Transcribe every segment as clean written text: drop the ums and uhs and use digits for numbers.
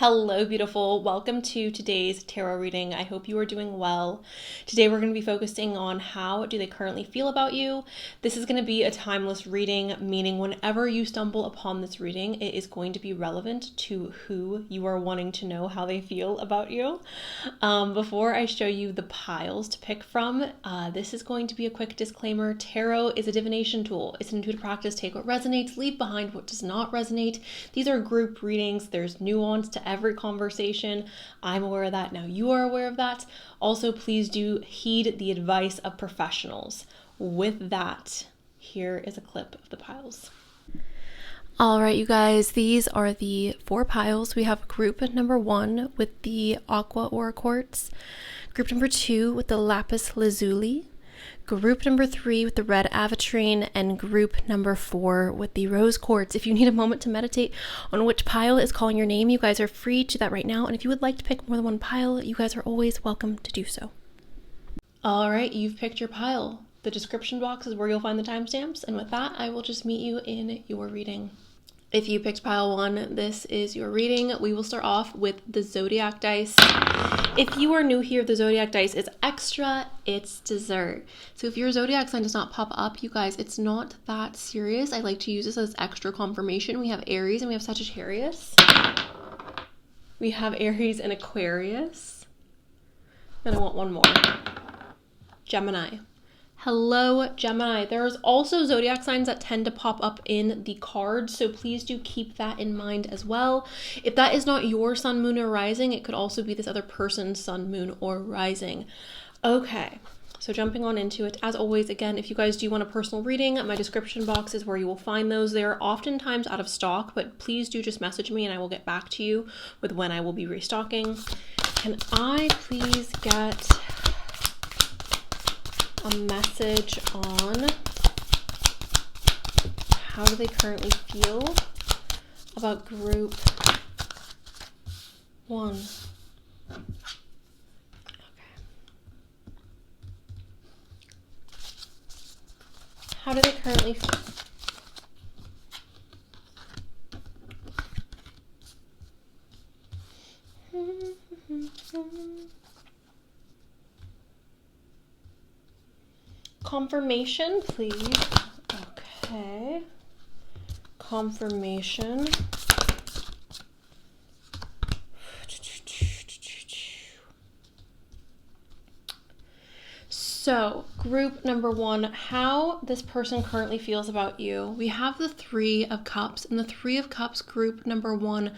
Hello, beautiful. Welcome to today's tarot reading. I hope you are doing well. Today we're going to be focusing on how do they currently feel about you. This is going to be a timeless reading, meaning whenever you stumble upon this reading, it is going to be relevant to who you are wanting to know how they feel about you. Before I show you the piles to pick from, this is going to be a quick disclaimer. Tarot is a divination tool. It's an intuitive practice. Take what resonates, leave behind what does not resonate. These are group readings. There's nuance to every conversation. I'm aware of that. Now you are aware of that. Also, please do heed the advice of professionals. With that, here is a clip of the piles. All right, you guys, these are the 4 piles. We have group number 1 with the aqua aura quartz, group number 2 with the lapis lazuli, group number 3 with the red aventurine, and group number 4 with the rose quartz. If you need a moment to meditate on which pile is calling your name, you guys are free to do that right now. And if you would like to pick more than one pile, you guys are always welcome to do so. All right, you've picked your pile. The description box is where you'll find the timestamps. And with that, I will just meet you in your reading. If you picked pile 1, this is your reading. We will start off with the zodiac dice. If you are new here, the zodiac dice is extra, it's dessert. So if your zodiac sign does not pop up, you guys, it's not that serious. I like to use this as extra confirmation. We have Aries and we have Sagittarius. We have Aries and Aquarius. And I want one more. Gemini. Hello, Gemini. There's also zodiac signs that tend to pop up in the cards, so please do keep that in mind as well. If that is not your sun, moon, or rising, it could also be this other person's sun, moon, or rising. Okay, so jumping on into it. As always, again, if you guys do want a personal reading, my description box is where you will find those. They are oftentimes out of stock, but please do just message me and I will get back to you with when I will be restocking. Can I please get a message on how do they currently feel about group 1? Okay. How do they currently feel? Confirmation, please. Okay. Confirmation. So, group number 1, how this person currently feels about you. We have the 3 of Cups, and the 3 of Cups group number 1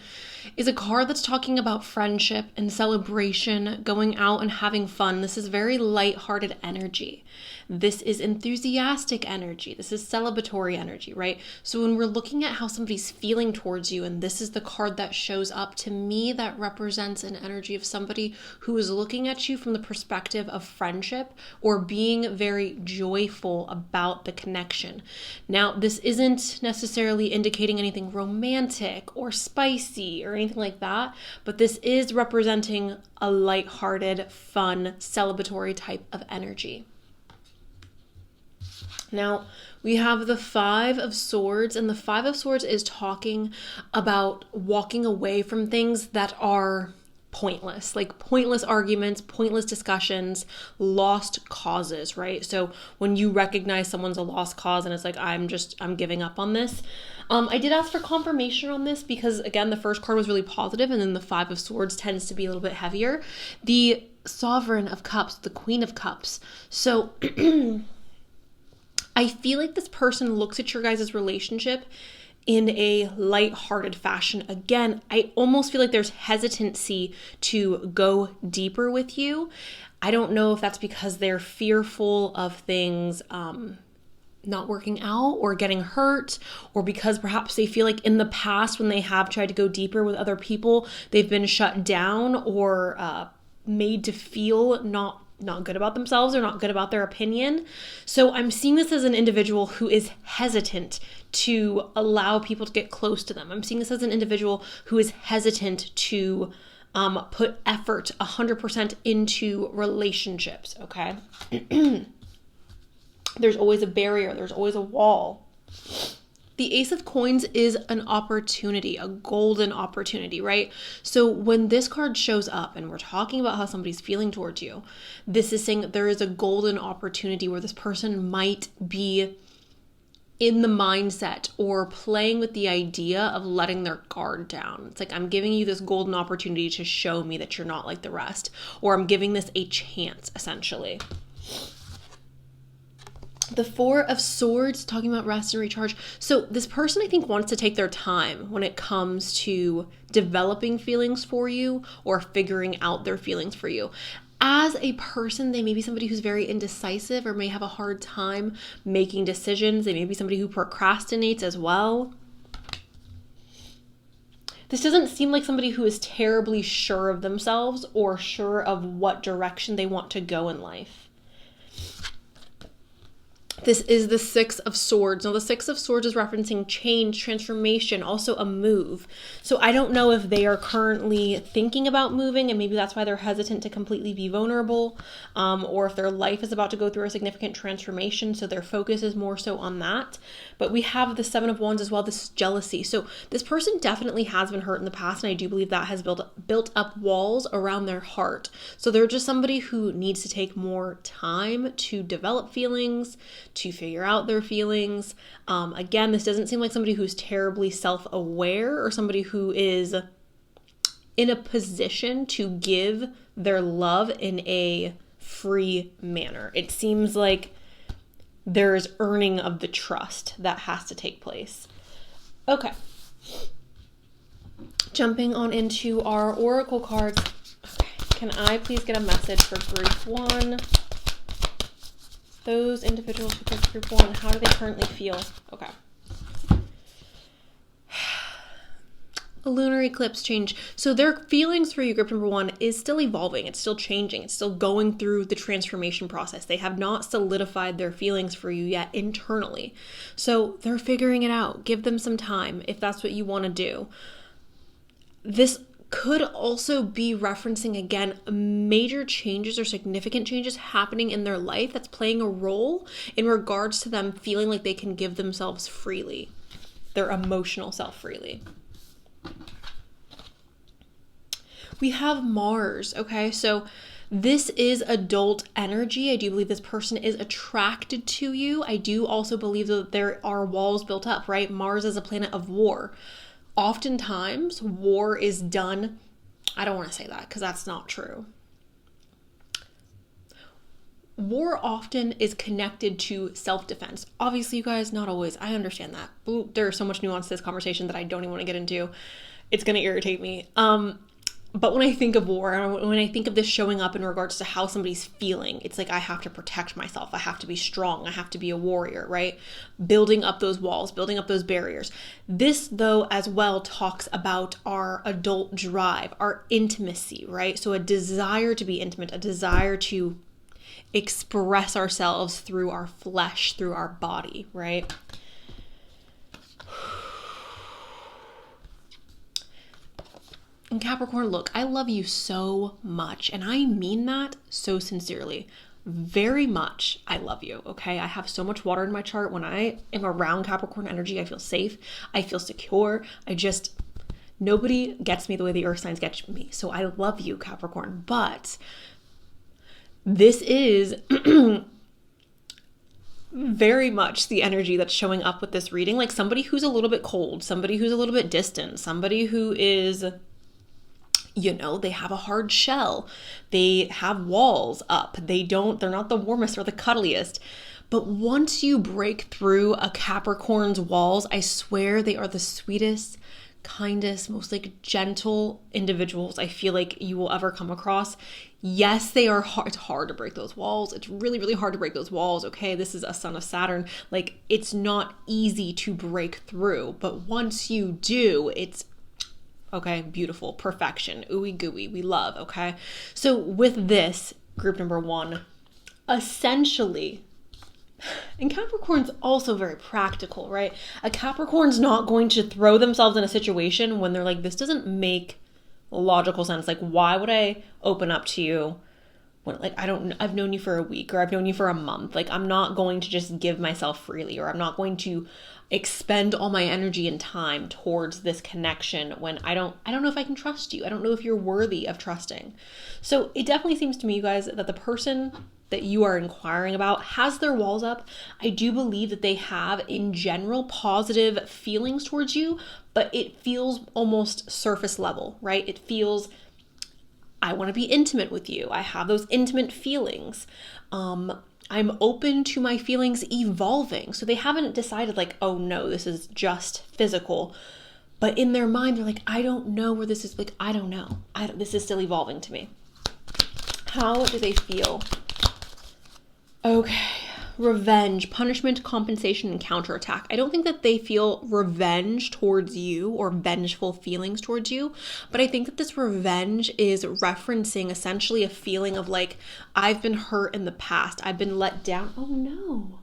is a card that's talking about friendship and celebration, going out and having fun. This is very lighthearted energy. This is enthusiastic energy. This is celebratory energy, right? So when we're looking at how somebody's feeling towards you, and this is the card that shows up to me, that represents an energy of somebody who is looking at you from the perspective of friendship or being very joyful about the connection. Now, this isn't necessarily indicating anything romantic or spicy or anything like that, but this is representing a lighthearted, fun, celebratory type of energy. Now, we have the 5 of Swords, and the 5 of Swords is talking about walking away from things that are pointless, like pointless arguments, pointless discussions, lost causes, right? So when you recognize someone's a lost cause and it's like, I'm giving up on this. I did ask for confirmation on this because, again, the first card was really positive, and then the 5 of Swords tends to be a little bit heavier. The Sovereign of Cups, the Queen of Cups. So I feel like this person looks at your guys' relationship in a lighthearted fashion. Again, I almost feel like there's hesitancy to go deeper with you. I don't know if that's because they're fearful of things not working out or getting hurt, or because perhaps they feel like in the past when they have tried to go deeper with other people, they've been shut down or made to feel not good about themselves or not good about their opinion. So I'm seeing this as an individual who is hesitant to allow people to get close to them. I'm seeing this as an individual who is hesitant to put effort 100% into relationships, okay? There's always a barrier. There's always a wall. The Ace of Coins is an opportunity, a golden opportunity, right? So when this card shows up and we're talking about how somebody's feeling towards you, this is saying that there is a golden opportunity where this person might be in the mindset or playing with the idea of letting their guard down. It's like, I'm giving you this golden opportunity to show me that you're not like the rest, or I'm giving this a chance, essentially. The Four of Swords, talking about rest and recharge. So this person, I think, wants to take their time when it comes to developing feelings for you or figuring out their feelings for you. As a person, they may be somebody who's very indecisive or may have a hard time making decisions. They may be somebody who procrastinates as well. This doesn't seem like somebody who is terribly sure of themselves or sure of what direction they want to go in life. This is the Six of Swords. Now, the Six of Swords is referencing change, transformation, also a move. So I don't know if they are currently thinking about moving, and maybe that's why they're hesitant to completely be vulnerable, or if their life is about to go through a significant transformation, so their focus is more so on that. But we have the Seven of Wands as well, this jealousy. So this person definitely has been hurt in the past, and I do believe that has built up walls around their heart. So they're just somebody who needs to take more time to develop feelings, to figure out their feelings. Again, this doesn't seem like somebody who's terribly self-aware or somebody who is in a position to give their love in a free manner. It seems like there's earning of the trust that has to take place. Okay. Jumping on into our oracle cards. Okay. Can I please get a message for group 1? Those individuals who picked group 1, how do they currently feel? Okay. A lunar eclipse change. So their feelings for you, group number 1, is still evolving. It's still changing. It's still going through the transformation process. They have not solidified their feelings for you yet internally. So they're figuring it out. Give them some time if that's what you want to do. This could also be referencing, again, major changes or significant changes happening in their life that's playing a role in regards to them feeling like they can give themselves freely, their emotional self freely. We have Mars, okay? So this is adult energy. I do believe this person is attracted to you. I do also believe that there are walls built up, right? Mars is a planet of war. Oftentimes, war is done, I don't want to say that because that's not true. War often is connected to self-defense. Obviously, you guys, not always. I understand that. There's so much nuance to this conversation that I don't even want to get into. It's going to irritate me. But when I think of war, when I think of this showing up in regards to how somebody's feeling, it's like I have to protect myself. I have to be strong. I have to be a warrior, right? Building up those walls, building up those barriers. This, though, as well talks about our adult drive, our intimacy, right? So a desire to be intimate, a desire to express ourselves through our flesh, through our body, right? And Capricorn, look, I love you so much, and I mean that so sincerely. Very much, I love you, okay? I have so much water in my chart. When I am around Capricorn energy, I feel safe. I feel secure. Nobody gets me the way the earth signs get me. So I love you, Capricorn. But this is very much the energy that's showing up with this reading. Like somebody who's a little bit cold, somebody who's a little bit distant, somebody who is, they have a hard shell. They have walls up. They're not the warmest or the cuddliest. But once you break through a Capricorn's walls, I swear they are the sweetest, kindest, most gentle individuals I feel like you will ever come across. Yes, they are hard. It's hard to break those walls. It's really, really hard to break those walls. Okay, this is a son of Saturn. It's not easy to break through. But once you do, it's okay, beautiful, perfection, ooey gooey, we love, okay? So with this, group number 1, essentially, and Capricorn's also very practical, right? A Capricorn's not going to throw themselves in a situation when they're like, this doesn't make logical sense. Why would I open up to you when, like, I've known you for a week, or I've known you for a month. Like, I'm not going to just give myself freely, or I'm not going to expend all my energy and time towards this connection when I don't know if I can trust you. I don't know if you're worthy of trusting. So it definitely seems to me, you guys, that the person that you are inquiring about has their walls up. I do believe that they have, in general, positive feelings towards you, but it feels almost surface level, right? It feels, I want to be intimate with you. I have those intimate feelings. I'm open to my feelings evolving. So they haven't decided like, oh no, this is just physical. But in their mind, they're like, I don't know where this is. Like, I don't know. This is still evolving to me. How do they feel? Okay. Revenge, punishment, compensation, and counterattack. I don't think that they feel revenge towards you or vengeful feelings towards you, but I think that this revenge is referencing essentially a feeling of like, I've been hurt in the past. I've been let down. Oh no.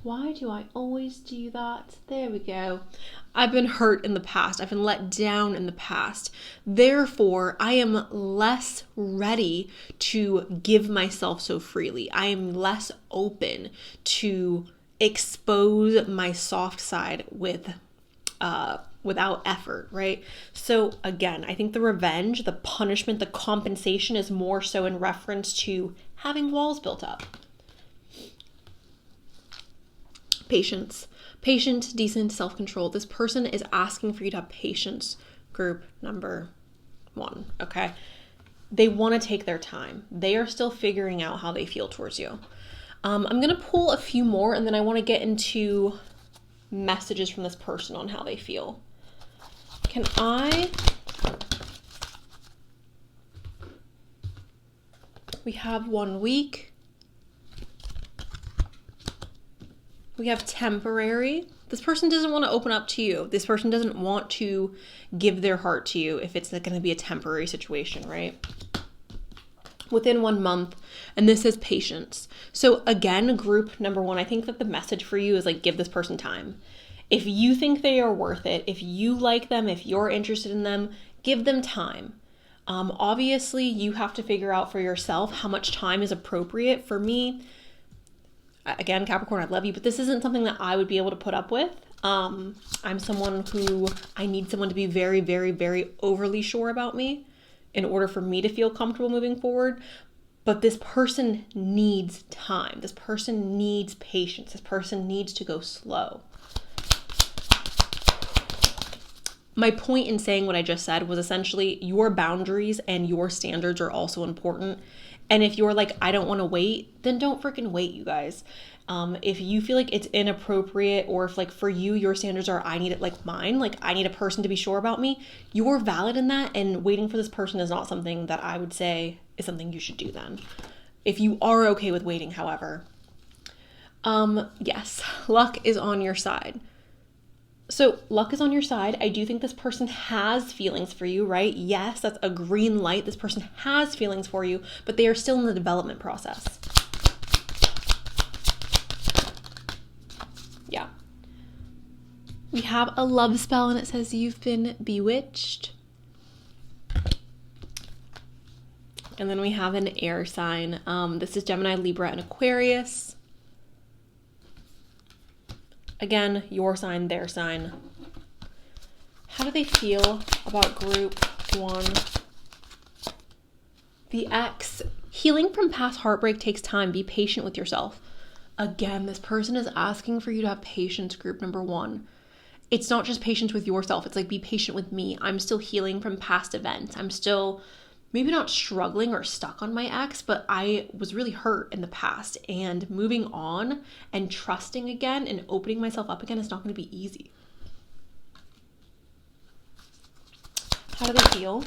Why do I always do that? There we go. I've been hurt in the past. I've been let down in the past. Therefore, I am less ready to give myself so freely. I am less open to expose my soft side without effort, right? So again, I think the revenge, the punishment, the compensation is more so in reference to having walls built up. Patience. Patient, decent, self-control. This person is asking for you to have patience. Group number 1, okay? They want to take their time. They are still figuring out how they feel towards you. I'm going to pull a few more, and then I want to get into messages from this person on how they feel. We have 1 week. We have temporary. This person doesn't want to open up to you. This person doesn't want to give their heart to you if it's going to be a temporary situation, right? Within 1 month, and this is patience. So again, group number 1, I think that the message for you is like, give this person time. If you think they are worth it, if you like them, if you're interested in them, give them time. Obviously, you have to figure out for yourself how much time is appropriate. For me, again, Capricorn, I love you, but this isn't something that I would be able to put up with. I'm someone who, I need someone to be very, very, very overly sure about me in order for me to feel comfortable moving forward. But this person needs time. This person needs patience. This person needs to go slow. My point in saying what I just said was essentially your boundaries and your standards are also important. And if you're like, I don't want to wait, then don't freaking wait, you guys. If you feel like it's inappropriate, or if like for you, your standards are, I need it like mine, like I need a person to be sure about me, you're valid in that. And waiting for this person is not something that I would say is something you should do then. If you are okay with waiting, however, yes, luck is on your side. So luck is on your side. I do think this person has feelings for you, right? Yes, that's a green light. This person has feelings for you, but they are still in the development process. Yeah. We have a love spell and it says you've been bewitched. And then we have an air sign. This is Gemini, Libra, and Aquarius. Again, your sign, their sign. How do they feel about group 1? The X. Healing from past heartbreak takes time. Be patient with yourself. Again, this person is asking for you to have patience, group number 1. It's not just patience with yourself. It's like, be patient with me. I'm still healing from past events. I'm still maybe not struggling or stuck on my ex, but I was really hurt in the past, and moving on and trusting again and opening myself up again is not going to be easy. How do they feel?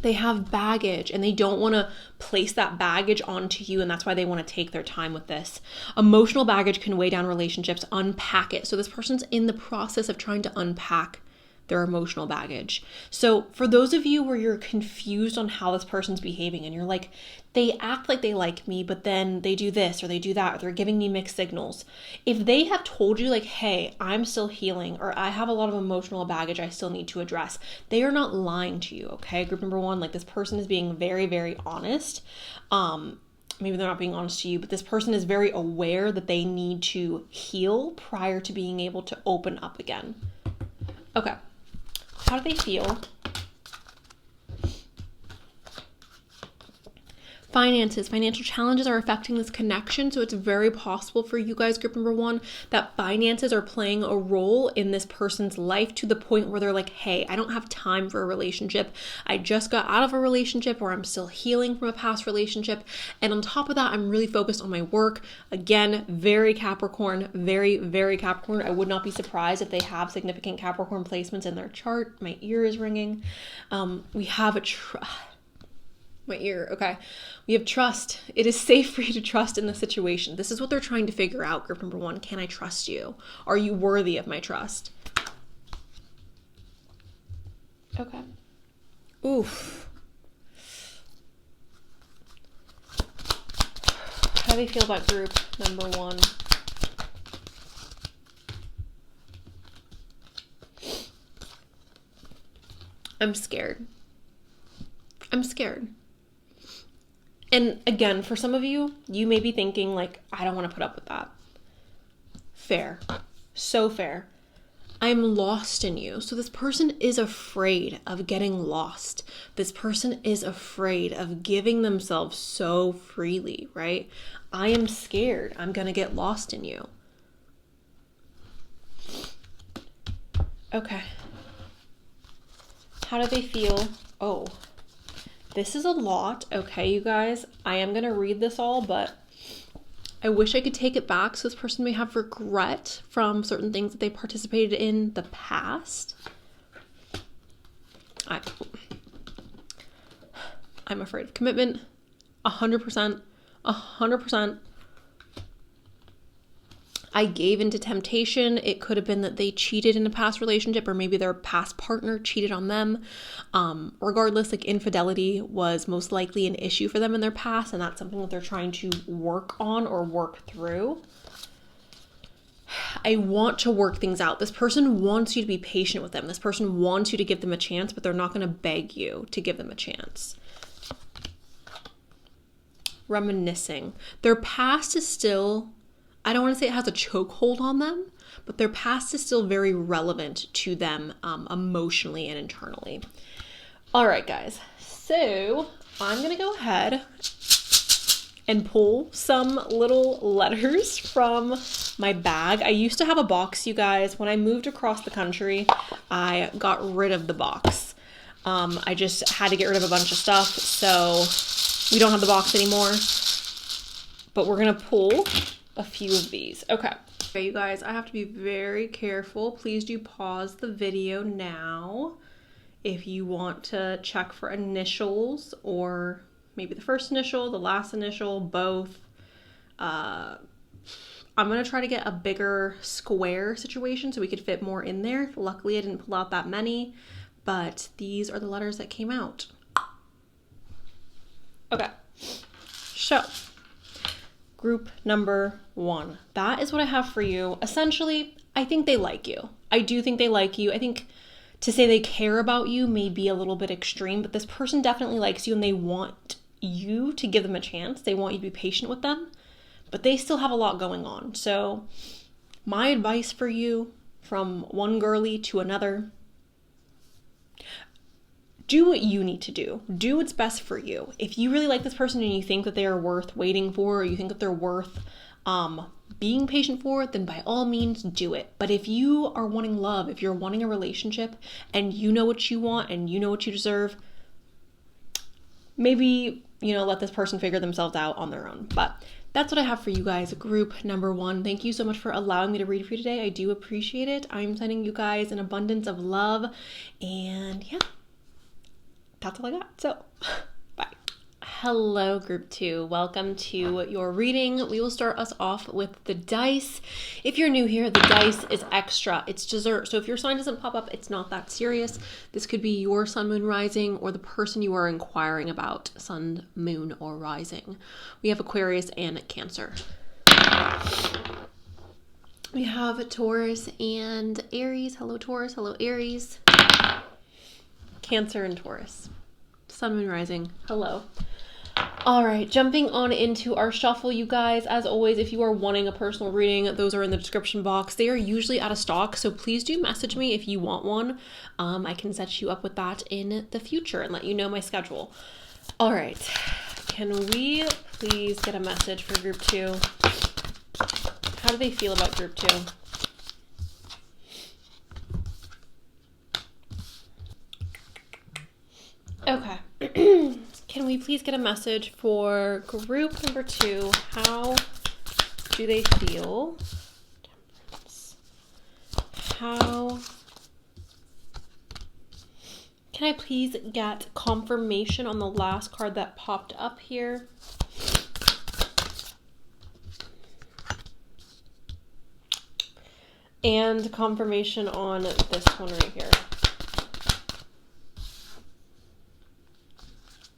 They have baggage and they don't want to place that baggage onto you, and that's why they want to take their time with this. Emotional baggage can weigh down relationships. Unpack it. So this person's in the process of trying to unpack their emotional baggage. So for those of you where you're confused on how this person's behaving and you're like, they act like they like me, but then they do this or they do that, or they're giving me mixed signals. If they have told you like, hey, I'm still healing, or I have a lot of emotional baggage I still need to address, they are not lying to you, okay? Group number one, like this person is being very, very honest. Maybe they're not being honest to you, but this person is very aware that they need to heal prior to being able to open up again. Okay. How do they feel? Finances, financial challenges are affecting this connection. So it's very possible for you guys, group number one, that finances are playing a role in this person's life to the point where they're like, hey, I don't have time for a relationship. I just got out of a relationship, or I'm still healing from a past relationship. And on top of that, I'm really focused on my work. Again, very Capricorn, very, very Capricorn. I would not be surprised if they have significant Capricorn placements in their chart. My ear is ringing. We have my ear. Okay. We have trust. It is safe for you to trust in the situation. This is what they're trying to figure out. Group number one, can I trust you? Are you worthy of my trust? Okay. Oof. How do they feel about group number one? I'm scared. I'm scared. And again, for some of you, you may be thinking like, I don't want to put up with that. Fair. So fair. I'm lost in you. So this person is afraid of getting lost. This person is afraid of giving themselves so freely, right? I am scared. I'm going to get lost in you. Okay. How do they feel? Oh. This is a lot, okay, you guys? I am going to read this all, but I wish I could take it back. So this person may have regret from certain things that they participated in the past. I'm afraid of commitment. 100%. 100%. I gave into temptation. It could have been that they cheated in a past relationship, or maybe their past partner cheated on them. Regardless, like infidelity was most likely an issue for them in their past, and that's something that they're trying to work on or work through. I want to work things out. This person wants you to be patient with them. This person wants you to give them a chance, but they're not going to beg you to give them a chance. Reminiscing. Their past is still, I don't want to say it has a chokehold on them, but their past is still very relevant to them emotionally and internally. All right, guys. So I'm going to go ahead and pull some little letters from my bag. I used to have a box, you guys. When I moved across the country, I got rid of the box. I just had to get rid of a bunch of stuff, so we don't have the box anymore. But we're going to pull a few of these. Okay, you guys, I have to be very careful. Please do pause the video now if you want to check for initials, or maybe the first initial, the last initial, both. I'm going to try to get a bigger square situation so we could fit more in there. Luckily, I didn't pull out that many, but these are the letters that came out. Okay, so group number one. That is what I have for you. Essentially, I think they like you. I do think they like you. I think to say they care about you may be a little bit extreme, but this person definitely likes you and they want you to give them a chance. They want you to be patient with them, but they still have a lot going on. So my advice for you, from one girly to another, do what you need to do. Do what's best for you. If you really like this person and you think that they are worth waiting for, or you think that they're worth being patient for, then by all means do it. But if you are wanting love, if you're wanting a relationship and you know what you want and you know what you deserve, maybe, let this person figure themselves out on their own. But that's what I have for you guys, group number one. Thank you so much for allowing me to read for you today. I do appreciate it. I'm sending you guys an abundance of love, and yeah, that's all I got. So, bye. Hello, group 2. Welcome to your reading. We will start us off with the dice. If you're new here, the dice is extra. It's dessert. So if your sign doesn't pop up, it's not that serious. This could be your sun, moon, rising, or the person you are inquiring about, sun, moon, or rising. We have Aquarius and Cancer. We have Taurus and Aries. Hello, Taurus. Hello, Aries. Cancer and Taurus. Sun, moon, rising. Hello. All right, jumping on into our shuffle, you guys. As always, if you are wanting a personal reading, those are in the description box. They are usually out of stock, so please do message me if you want one. I can set you up with that in the future and let you know my schedule. All right, can we please get a message for group 2? How do they feel about group 2? Okay. Can we please get a message for group number 2? How do they feel? How can I please get confirmation on the last card that popped up here? And confirmation on this one right here.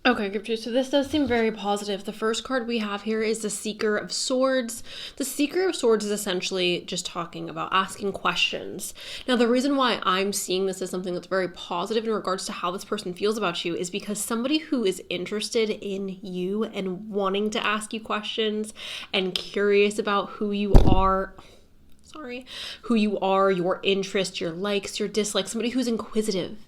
Okay, group 2, so this does seem very positive. The first card we have here is the Seeker of Swords. The Seeker of Swords is essentially just talking about asking questions. Now, the reason why I'm seeing this as something that's very positive in regards to how this person feels about you is because somebody who is interested in you and wanting to ask you questions and curious about who you are, your interests, your likes, your dislikes, somebody who's inquisitive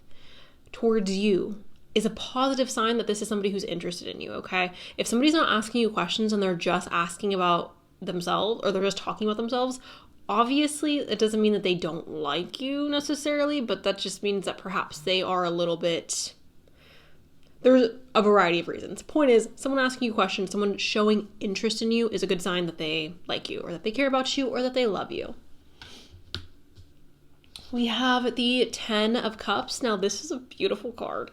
towards you, is a positive sign that this is somebody who's interested in you, okay? If somebody's not asking you questions and they're just asking about themselves or they're just talking about themselves, obviously it doesn't mean that they don't like you necessarily, but that just means that perhaps they are a little bit... There's a variety of reasons. Point is, someone asking you questions, someone showing interest in you is a good sign that they like you or that they care about you or that they love you. We have the 10 of Cups. Now, this is a beautiful card.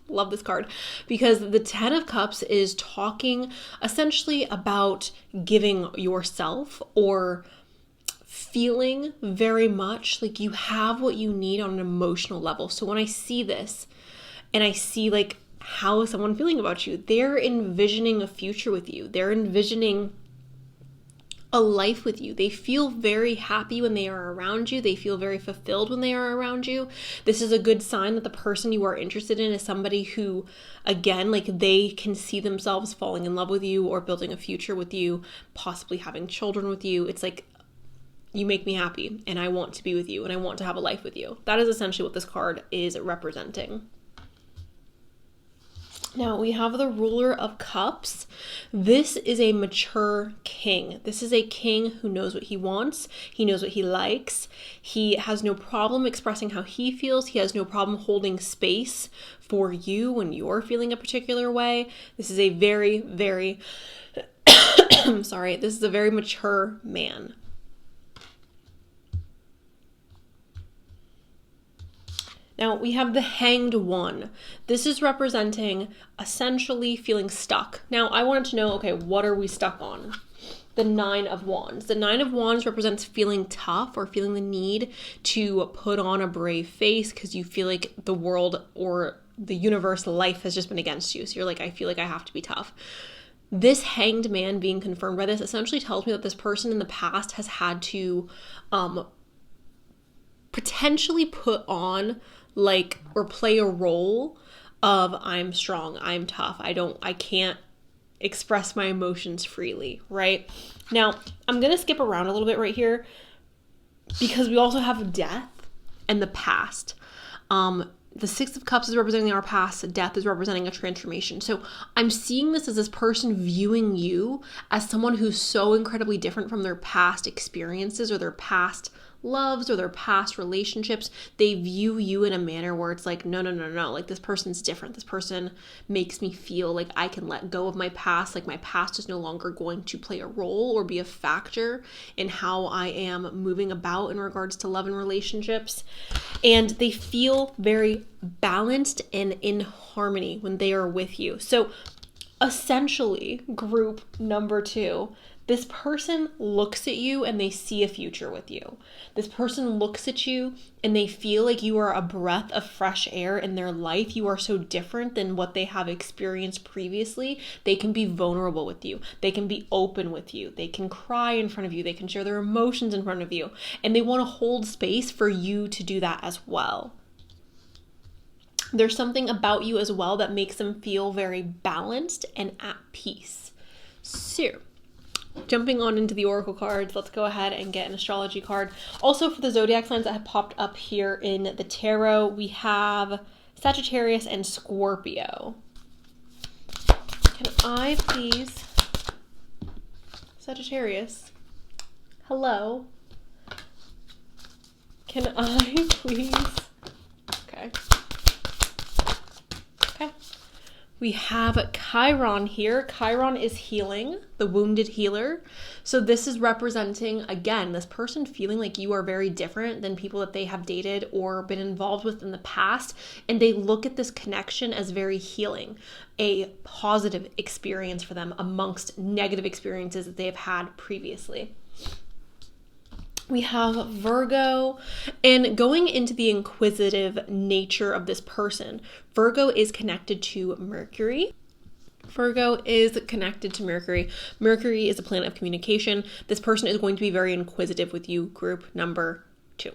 Love this card because the 10 of Cups is talking essentially about giving yourself or feeling very much like you have what you need on an emotional level. So when I see this and I see like how is someone feeling about you, they're envisioning a future with you. They're envisioning a life with you. They feel very happy when they are around you. They feel very fulfilled when they are around you. This is a good sign that the person you are interested in is somebody who, again, like they can see themselves falling in love with you or building a future with you, possibly having children with you. It's like, you make me happy and I want to be with you and I want to have a life with you. That is essentially what this card is representing. Now we have the Ruler of Cups. This is a mature king. This is a king who knows what he wants. He knows what he likes. He has no problem expressing how he feels. He has no problem holding space for you when you're feeling a particular way. This is a very, very, this is a very mature man. Now we have the Hanged One. This is representing essentially feeling stuck. Now I wanted to know, okay, what are we stuck on? The 9 of Wands. The 9 of Wands represents feeling tough or feeling the need to put on a brave face because you feel like the world or the universe, life has just been against you. So you're like, I feel like I have to be tough. This Hanged Man being confirmed by this essentially tells me that this person in the past has had to potentially put on or play a role of I'm strong, I'm tough, I can't express my emotions freely, right? Now, I'm going to skip around a little bit right here because we also have death and the past. The 6 of Cups is representing our past, death is representing a transformation. So I'm seeing this as this person viewing you as someone who's so incredibly different from their past experiences or their past loves or their past relationships. They view you in a manner where it's like, no, like this person's different. This person makes me feel like I can let go of my past. Like my past is no longer going to play a role or be a factor in how I am moving about in regards to love and relationships. And they feel very balanced and in harmony when they are with you. So essentially, group number 2, this person looks at you and they see a future with you. This person looks at you and they feel like you are a breath of fresh air in their life. You are so different than what they have experienced previously. They can be vulnerable with you. They can be open with you. They can cry in front of you. They can share their emotions in front of you. And they want to hold space for you to do that as well. There's something about you as well that makes them feel very balanced and at peace. So, jumping on into the oracle cards, let's go ahead and get an astrology card. Also, for the zodiac signs that have popped up here in the tarot, we have Sagittarius and Scorpio. Can I please, Sagittarius, hello? Can I please, okay. We have Chiron here. Chiron is healing, the wounded healer. So this is representing, again, this person feeling like you are very different than people that they have dated or been involved with in the past. And they look at this connection as very healing, a positive experience for them amongst negative experiences that they have had previously. We have Virgo, and going into the inquisitive nature of this person, Virgo is connected to Mercury. Virgo is connected to Mercury. Mercury is a planet of communication. This person is going to be very inquisitive with you, group number 2.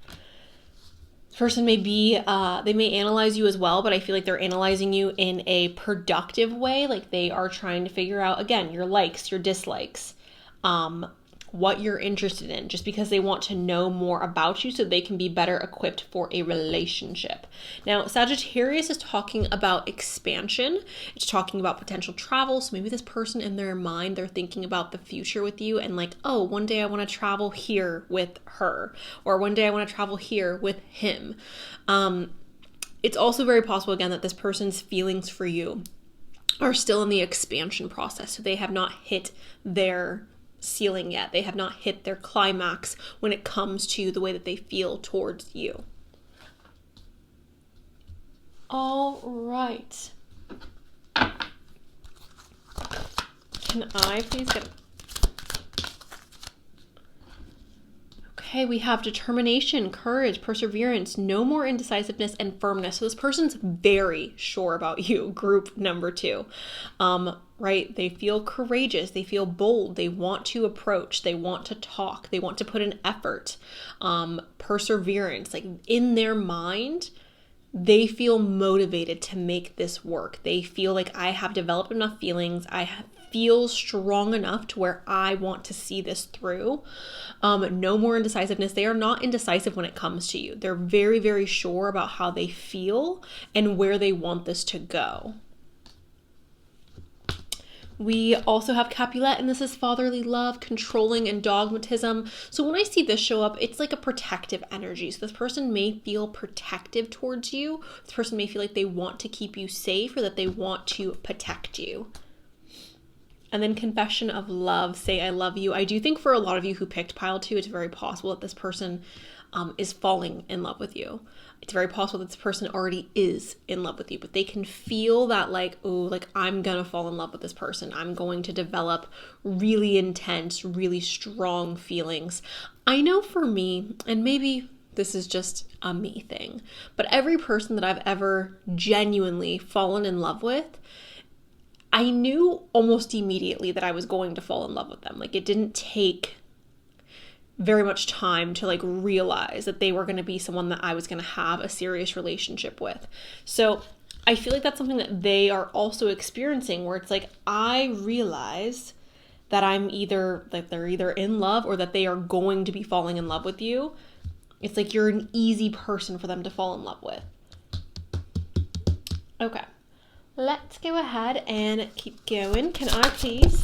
This person may be, they may analyze you as well, but I feel like they're analyzing you in a productive way. Like they are trying to figure out, again, your likes, your dislikes, what you're interested in, just because they want to know more about you so they can be better equipped for a relationship. Now, Sagittarius is talking about expansion. It's talking about potential travel. So maybe this person in their mind, they're thinking about the future with you and like, oh, one day I want to travel here with her, or one day I want to travel here with him. It's also very possible, again, that this person's feelings for you are still in the expansion process. So they have not hit their ceiling yet. They have not hit their climax when it comes to the way that they feel towards you. All right. Can I please get... Okay, we have determination, courage, perseverance, no more indecisiveness, and firmness. So this person's very sure about you, group number 2. Right? They feel courageous. They feel bold. They want to approach. They want to talk. They want to put in effort. Perseverance. Like in their mind, they feel motivated to make this work. They feel like I have developed enough feelings. I feel strong enough to where I want to see this through. No more indecisiveness. They are not indecisive when it comes to you. They're very, very sure about how they feel and where they want this to go. We also have Capulet, and this is fatherly love, controlling, and dogmatism. So when I see this show up, it's like a protective energy. So this person may feel protective towards you. This person may feel like they want to keep you safe or that they want to protect you. And then confession of love, say I love you. I do think for a lot of you who picked pile 2, it's very possible that this person is falling in love with you. It's very possible that this person already is in love with you, but they can feel that like, oh, like I'm gonna fall in love with this person. I'm going to develop really intense, really strong feelings. I know for me, and maybe this is just a me thing, but every person that I've ever genuinely fallen in love with, I knew almost immediately that I was going to fall in love with them. Like it didn't take very much time to like realize that they were going to be someone that I was going to have a serious relationship with. So I feel like that's something that they are also experiencing, where it's like, I realize that I'm either like they're either in love or that they are going to be falling in love with you. It's like you're an easy person for them to fall in love with. Okay. Let's go ahead and keep going. Can I please?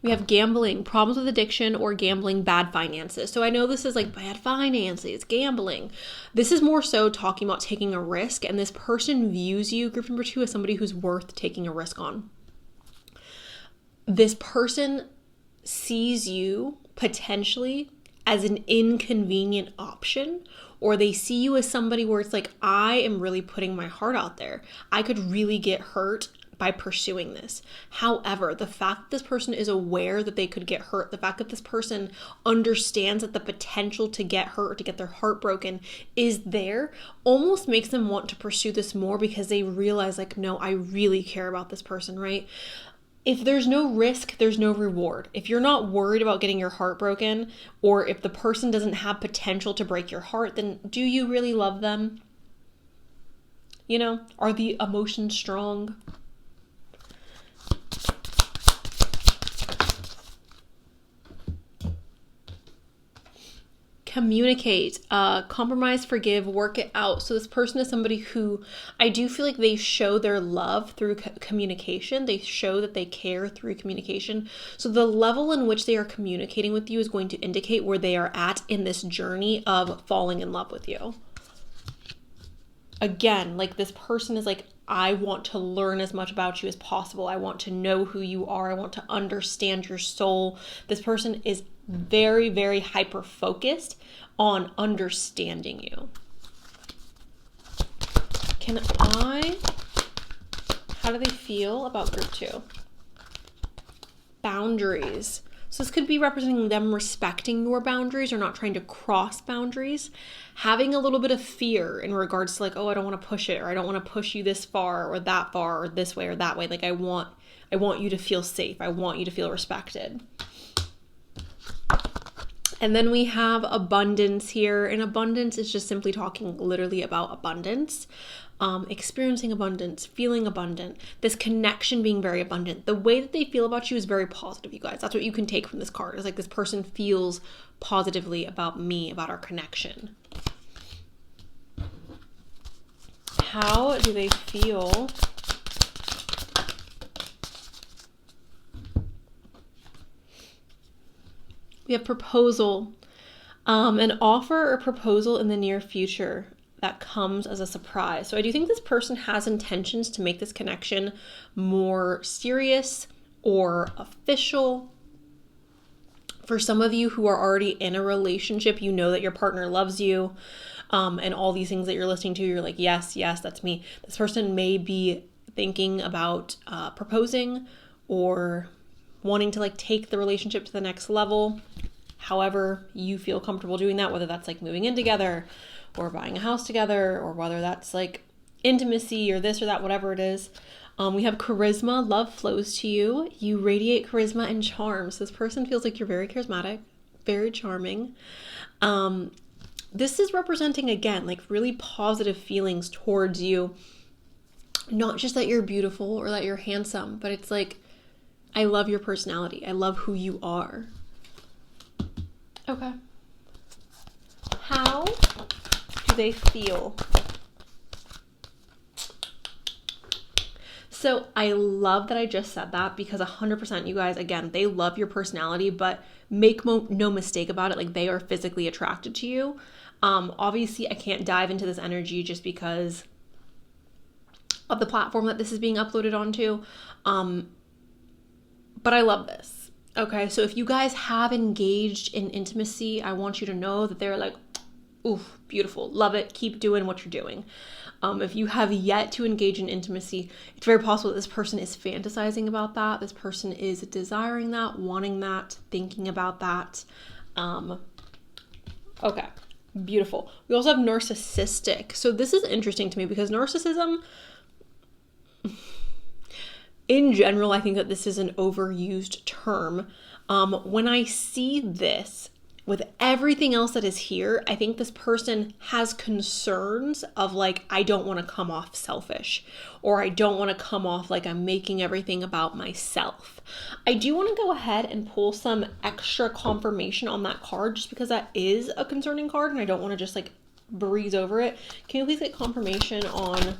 We have gambling, problems with addiction, or gambling, bad finances. So I know this is like bad finances, gambling. This is more so talking about taking a risk, and this person views you, group number 2, as somebody who's worth taking a risk on. This person sees you potentially as an inconvenient option, or they see you as somebody where it's like, I am really putting my heart out there. I could really get hurt by pursuing this. However, the fact that this person is aware that they could get hurt, the fact that this person understands that the potential to get hurt or to get their heart broken is there, almost makes them want to pursue this more, because they realize like, no, I really care about this person, right? If there's no risk, there's no reward. If you're not worried about getting your heart broken, or if the person doesn't have potential to break your heart, then do you really love them? You know, are the emotions strong? Communicate, compromise, forgive, work it out. So this person is somebody who I do feel like they show their love through communication. They show that they care through communication. So the level in which they are communicating with you is going to indicate where they are at in this journey of falling in love with you. Again, like this person is like, I want to learn as much about you as possible. I want to know who you are. I want to understand your soul. This person is very, very hyper focused on understanding you. How do they feel about group 2? Boundaries. So this could be representing them respecting your boundaries or not trying to cross boundaries. Having a little bit of fear in regards to like, oh, I don't want to push it, or I don't want to push you this far or that far or this way or that way. Like I want you to feel safe. I want you to feel respected. And then we have abundance here. And abundance is just simply talking literally about abundance, experiencing abundance, feeling abundant, this connection being very abundant. The way that they feel about you is very positive, you guys. That's what you can take from this card. It's like this person feels positively about me, about our connection. How do they feel? We have proposal, an offer or proposal in the near future that comes as a surprise. So I do think this person has intentions to make this connection more serious or official. For some of you who are already in a relationship, you know that your partner loves you, and all these things that you're listening to, you're like, yes, that's me. This person may be thinking about proposing or wanting to like take the relationship to the next level. However you feel comfortable doing that, whether that's like moving in together or buying a house together, or whether that's like intimacy or this or that, whatever it is. We have charisma, love flows to you. You radiate charisma and charm. So this person feels like you're very charismatic, very charming. This is representing, again, like really positive feelings towards you. Not just that you're beautiful or that you're handsome, but it's like, I love your personality. I love who you are. Okay. How do they feel? So I love that I just said that, because 100% you guys, again, they love your personality, but make no mistake about it. Like they are physically attracted to you. Obviously I can't dive into this energy just because of the platform that this is being uploaded onto. But I love this. Okay, so if you guys have engaged in intimacy, I want you to know that they're like, ooh, beautiful, love it, keep doing what you're doing. If you have yet to engage in intimacy, it's very possible that this person is fantasizing about that. This person is desiring that, wanting that, thinking about that. Okay, beautiful. We also have narcissistic. So this is interesting to me because narcissism, in general, I think that this is an overused term. When I see this with everything else that is here, I think this person has concerns of like, I don't want to come off selfish, or I don't want to come off like I'm making everything about myself. I do want to go ahead and pull some extra confirmation on that card, just because that is a concerning card and I don't want to just like breeze over it. Can you please get confirmation on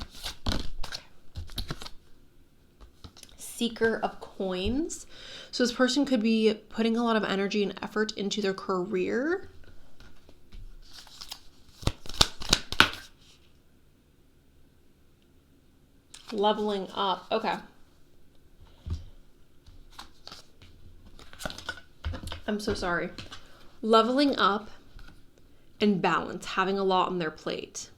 Seeker of Coins? So this person could be putting a lot of energy and effort into their career. Leveling up. Okay. I'm so sorry. leveling up and balance, having a lot on their plate.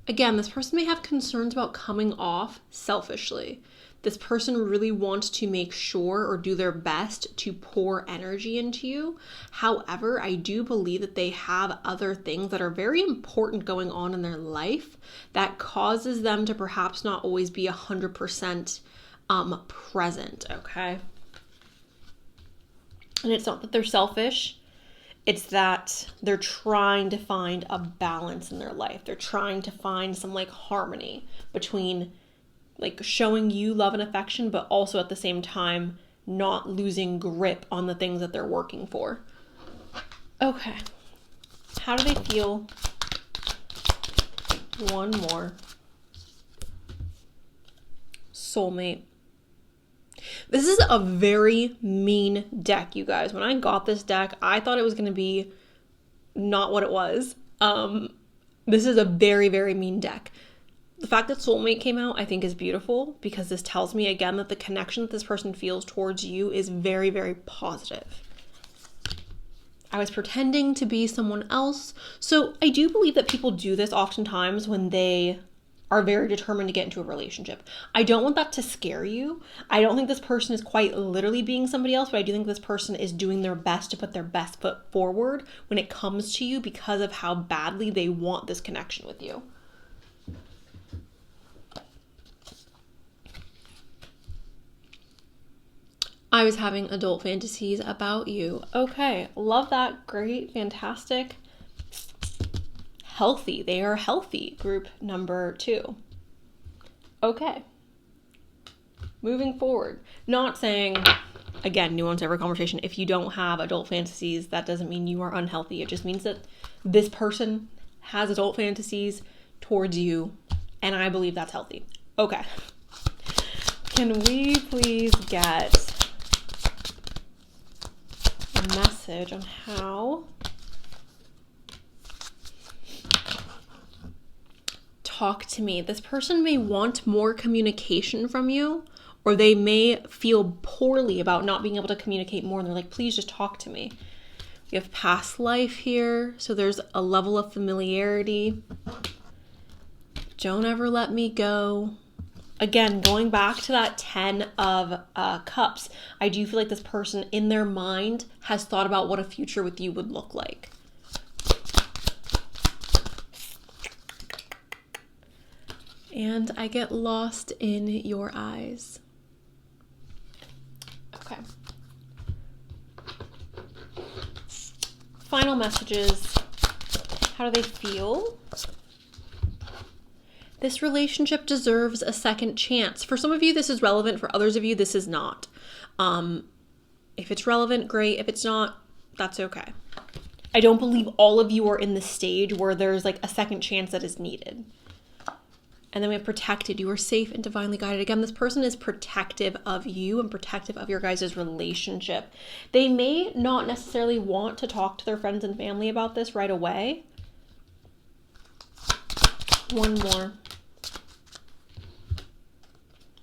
Again, this person may have concerns about coming off selfishly. This person really wants to make sure or do their best to pour energy into you. However, I do believe that they have other things that are very important going on in their life that causes them to perhaps not always be 100% present, okay? And it's not that they're selfish. It's that they're trying to find a balance in their life. They're trying to find some like harmony between like showing you love and affection, but also at the same time not losing grip on the things that they're working for. Okay. How do they feel? One more. Soulmate. This is a very mean deck, you guys. When I got this deck, I thought it was going to be not what it was. This is a very, very mean deck. The fact that Soulmate came out, I think, is beautiful because this tells me, again, that the connection that this person feels towards you is very, very positive. I was pretending to be someone else. So I do believe that people do this oftentimes when they are very determined to get into a relationship. I don't want that to scare you. I don't think this person is quite literally being somebody else, but I do think this person is doing their best to put their best foot forward when it comes to you because of how badly they want this connection with you. I was having adult fantasies about you. Okay, love that. Great, fantastic. Healthy. They are healthy. Group number 2. Okay. Moving forward. Not saying, again, nuance every conversation. If you don't have adult fantasies, that doesn't mean you are unhealthy. It just means that this person has adult fantasies towards you, and I believe that's healthy. Okay. Can we please get a message on how talk to me? This person may want more communication from you, or they may feel poorly about not being able to communicate more, and they're like, please just talk to me. We have past life here, so there's a level of familiarity. Don't ever let me go. Again, going back to that 10 of Cups, I do feel like this person in their mind has thought about what a future with you would look like. And I get lost in your eyes. Okay. Final messages. How do they feel? This relationship deserves a second chance. For some of you, this is relevant. For others of you, this is not. If it's relevant, great. If it's not, that's okay. I don't believe all of you are in the stage where there's like a second chance that is needed. And then we have protected. You are safe and divinely guided. Again, this person is protective of you and protective of your guys' relationship. They may not necessarily want to talk to their friends and family about this right away. One more.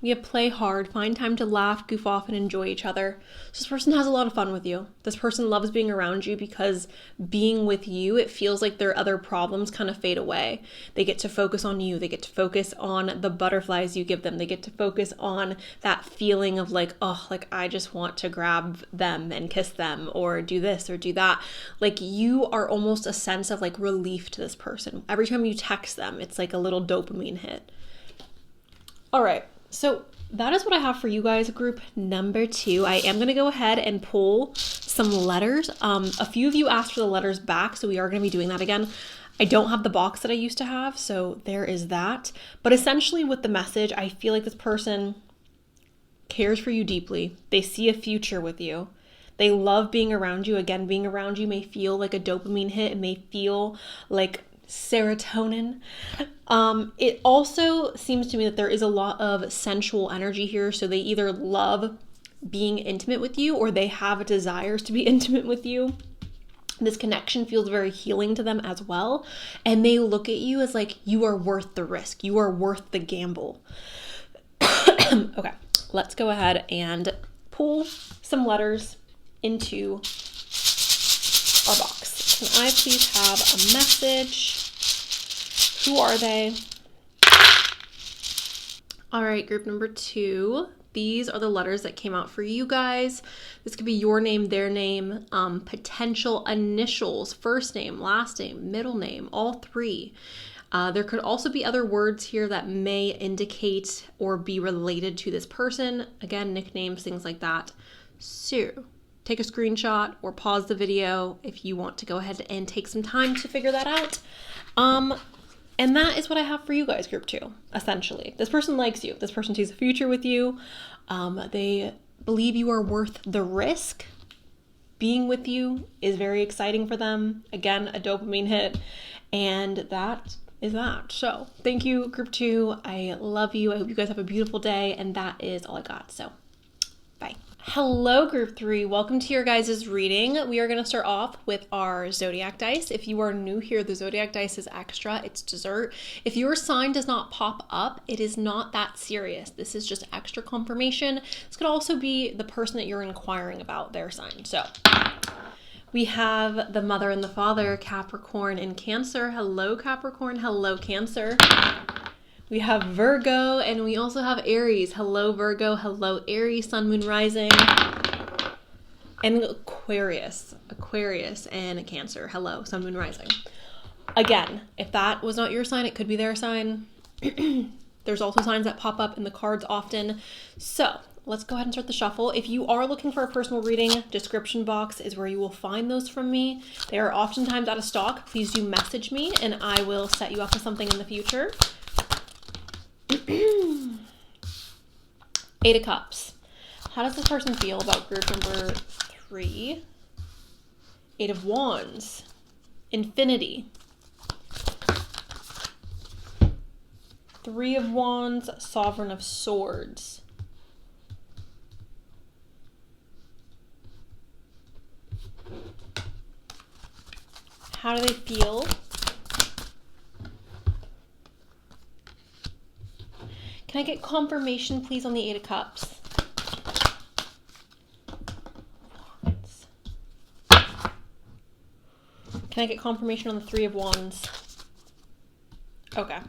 We have play hard, find time to laugh, goof off, and enjoy each other. So this person has a lot of fun with you. This person loves being around you because being with you, it feels like their other problems kind of fade away. They get to focus on you. They get to focus on the butterflies you give them. They get to focus on that feeling of like, oh, like I just want to grab them and kiss them or do this or do that. Like you are almost a sense of like relief to this person. Every time you text them, it's like a little dopamine hit. All right. So that is what I have for you guys, group number 2. I am going to go ahead and pull some letters. A few of you asked for the letters back, so we are going to be doing that again. I don't have the box that I used to have, so there is that. But essentially with the message, I feel like this person cares for you deeply. They see a future with you. They love being around you. Again, being around you may feel like a dopamine hit. It may feel like serotonin. It also seems to me that there is a lot of sensual energy here. So they either love being intimate with you or they have desires to be intimate with you. This connection feels very healing to them as well. And they look at you as like, you are worth the risk. You are worth the gamble. Okay, let's go ahead and pull some letters into our box. Can I please have a message? Who are they? All right, group number 2. These are the letters that came out for you guys. This could be your name, their name, potential initials, first name, last name, middle name, all 3. There could also be other words here that may indicate or be related to this person. Again, nicknames, things like that. So take a screenshot or pause the video if you want to go ahead and take some time to figure that out. And that is what I have for you guys, group 2, essentially. This person likes you. This person sees a future with you. They believe you are worth the risk. Being with you is very exciting for them. Again, a dopamine hit. And that is that. So thank you, group 2. I love you. I hope you guys have a beautiful day. And that is all I got. So bye. Hello, group 3. Welcome to your guys' reading. We are going to start off with our zodiac dice. If you are new here, the zodiac dice is extra. It's dessert. If your sign does not pop up, it is not that serious. This is just extra confirmation. This could also be the person that you're inquiring about, their sign. So we have the mother and the father, Capricorn and Cancer. Hello, Capricorn. Hello, Cancer. We have Virgo, and we also have Aries. Hello, Virgo. Hello, Aries, Sun, Moon, Rising. And Aquarius and Cancer. Hello, Sun, Moon, Rising. Again, if that was not your sign, it could be their sign. There's also signs that pop up in the cards often. So let's go ahead and start the shuffle. If you are looking for a personal reading, description box is where you will find those from me. They are oftentimes out of stock. Please do message me, and I will set you up with something in the future. 8 of Cups. How does this person feel about group number 3? 8 of Wands. Infinity. 3 of Wands. Sovereign of Swords. How do they feel? Can I get confirmation, please, on the 8 of Cups? Wands. Can I get confirmation on the 3 of Wands? Okay.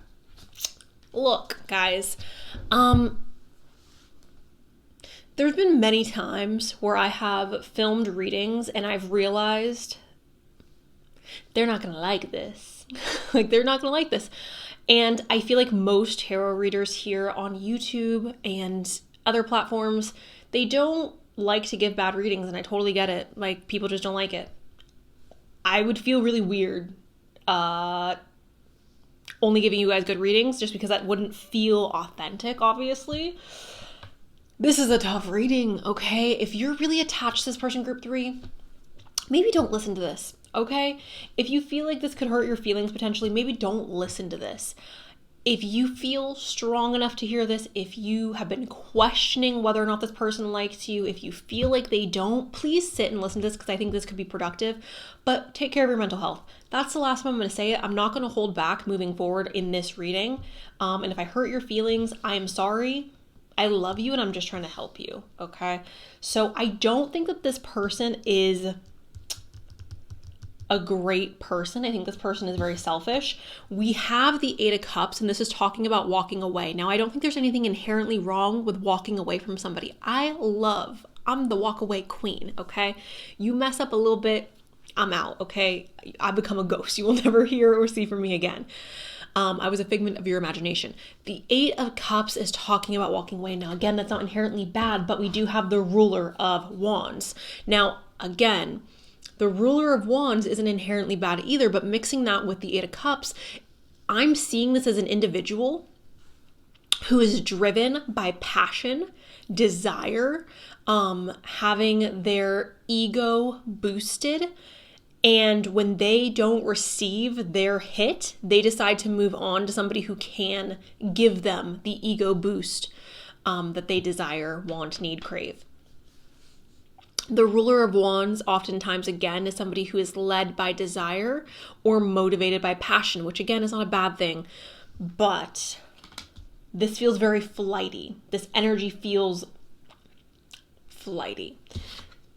Look, guys. There's been many times where I have filmed readings and I've realized they're not going to like this. They're not going to like this. And I feel like most tarot readers here on YouTube and other platforms, they don't like to give bad readings, and I totally get it. Like, people just don't like it. I would feel really weird only giving you guys good readings, just because that wouldn't feel authentic, obviously. This is a tough reading, okay? If you're really attached to this person, group 3, maybe don't listen to this. Okay? If you feel like this could hurt your feelings potentially, maybe don't listen to this. If you feel strong enough to hear this, if you have been questioning whether or not this person likes you, if you feel like they don't, please sit and listen to this, because I think this could be productive. But take care of your mental health. That's the last time I'm going to say it. I'm not going to hold back moving forward in this reading. And if I hurt your feelings, I'm sorry. I love you and I'm just trying to help you. Okay? So I don't think that this person is a great person. I think this person is very selfish. We have the 8 of Cups, and this is talking about walking away. Now, I don't think there's anything inherently wrong with walking away from somebody. I'm the walk away queen, okay? You mess up a little bit, I'm out, okay? I become a ghost. You will never hear or see from me again. I was a figment of your imagination. The 8 of Cups is talking about walking away. Now, again, that's not inherently bad, but we do have the Ruler of Wands. Now, again, the Ruler of Wands isn't inherently bad either, but mixing that with the 8 of Cups, I'm seeing this as an individual who is driven by passion, desire, having their ego boosted. And when they don't receive their hit, they decide to move on to somebody who can give them the ego boost that they desire, want, need, crave. The Ruler of Wands oftentimes, again, is somebody who is led by desire or motivated by passion, which again is not a bad thing, but this feels very flighty. This energy feels flighty.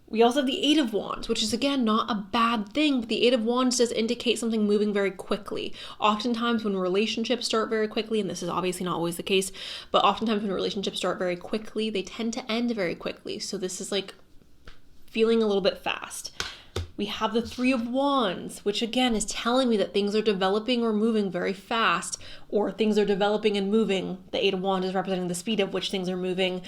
We also have the Eight of Wands, which is, again, not a bad thing, but the Eight of Wands does indicate something moving very quickly. Oftentimes when relationships start very quickly, and this is obviously not always the case, but oftentimes when relationships start very quickly, they tend to end very quickly. So this is like feeling a little bit fast. We have the Three of Wands, which again is telling me that things are developing or moving very fast, or things are developing and moving. The Eight of Wands is representing the speed of which things are moving.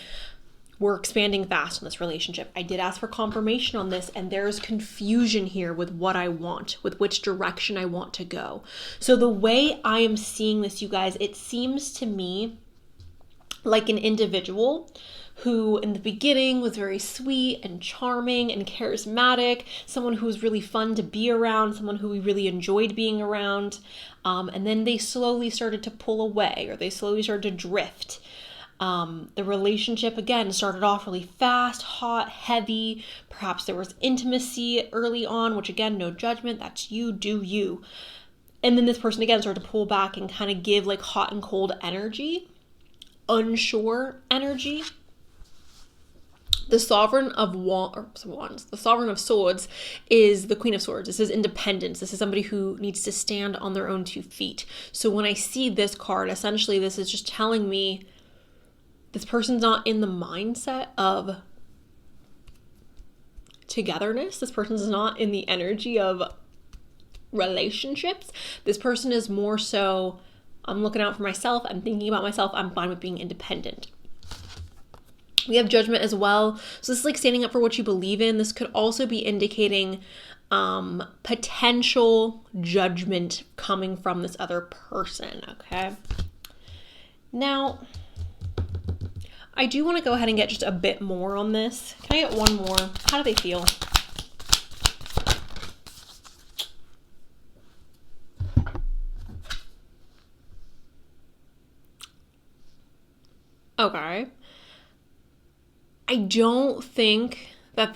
We're expanding fast in this relationship. I did ask for confirmation on this, and there's confusion here with what I want, with which direction I want to go. So the way I am seeing this, you guys, it seems to me like an individual who in the beginning was very sweet and charming and charismatic, someone who was really fun to be around, someone who we really enjoyed being around, and then they slowly started to pull away, or they slowly started to drift. The relationship, again, started off really fast, hot, heavy. Perhaps there was intimacy early on, which, again, no judgment. That's you, do you. And then this person, again, started to pull back and kind of give like hot and cold energy, unsure energy. The Sovereign of Wands, the Sovereign of Swords is the Queen of Swords. This is independence. This is somebody who needs to stand on their own 2 feet. So when I see this card, essentially this is just telling me this person's not in the mindset of togetherness. This person's not in the energy of relationships. This person is more so, I'm looking out for myself. I'm thinking about myself. I'm fine with being independent. We have Judgment as well. So this is like standing up for what you believe in. This could also be indicating potential judgment coming from this other person, okay? Now, I do want to go ahead and get just a bit more on this. Can I get one more? How do they feel? Okay. I don't think they're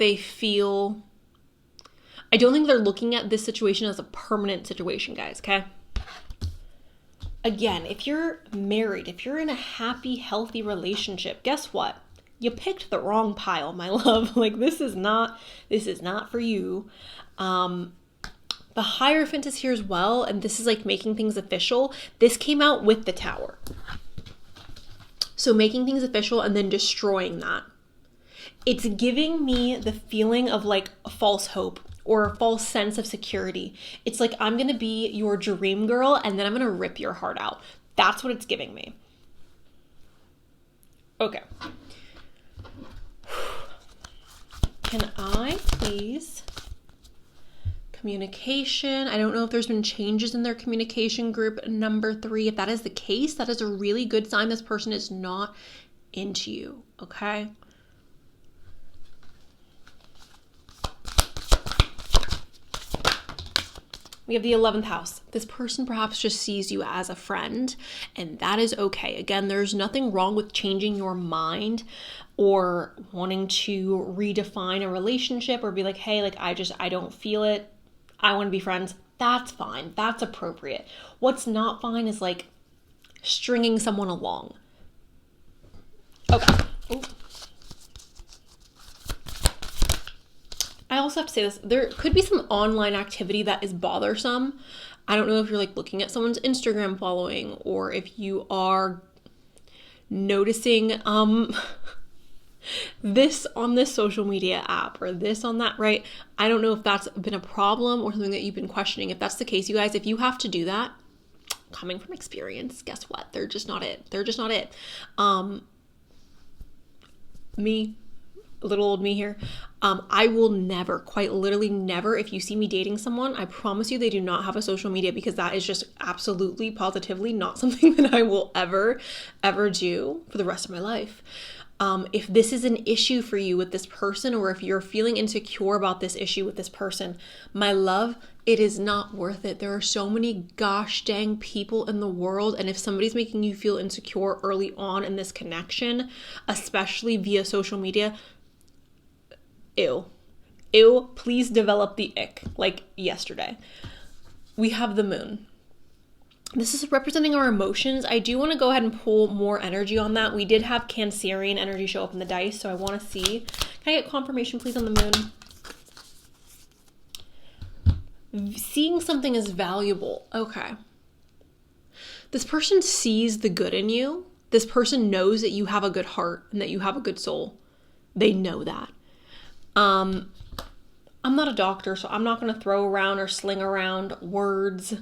looking at this situation as a permanent situation, guys, okay? Again, if you're married, if you're in a happy, healthy relationship, guess what? You picked the wrong pile, my love. Like, this is not for you. The Hierophant is here as well, and this is like making things official. This came out with the Tower. So making things official and then destroying that. It's giving me the feeling of like a false hope or a false sense of security. It's like, I'm going to be your dream girl and then I'm going to rip your heart out. That's what it's giving me. Okay. Can I please... Communication. I don't know if there's been changes in their communication group number 3. If that is the case, that is a really good sign this person is not into you, okay? We have the 11th house. This person perhaps just sees you as a friend, and that is okay. Again, there's nothing wrong with changing your mind or wanting to redefine a relationship or be like, hey, like I don't feel it. I want to be friends. That's fine. That's appropriate. What's not fine is like stringing someone along. Okay. Ooh. I also have to say this. There could be some online activity that is bothersome. I don't know if you're like looking at someone's Instagram following or if you are noticing this on this social media app or this on that, right? I don't know if that's been a problem or something that you've been questioning. If that's the case, you guys, if you have to do that, coming from experience, guess what? They're just not it. They're just not it. Me, little old me here. I will never, quite literally never, if you see me dating someone, I promise you they do not have a social media, because that is just absolutely, positively not something that I will ever do for the rest of my life. If this is an issue for you with this person, or if you're feeling insecure about this issue with this person, my love, it is not worth it. There are so many gosh dang people in the world, and if somebody's making you feel insecure early on in this connection, especially via social media, ew, please develop the ick, like yesterday. We have the Moon. This is representing our emotions. I do want to go ahead and pull more energy on that. We did have Cancerian energy show up in the dice, so I want to see Can I get confirmation, please, on the moon? Seeing something as valuable. Okay. This person sees the good in you. This person knows that you have a good heart and that you have a good soul. They know that. I'm not a doctor, so I'm not going to throw around or sling around words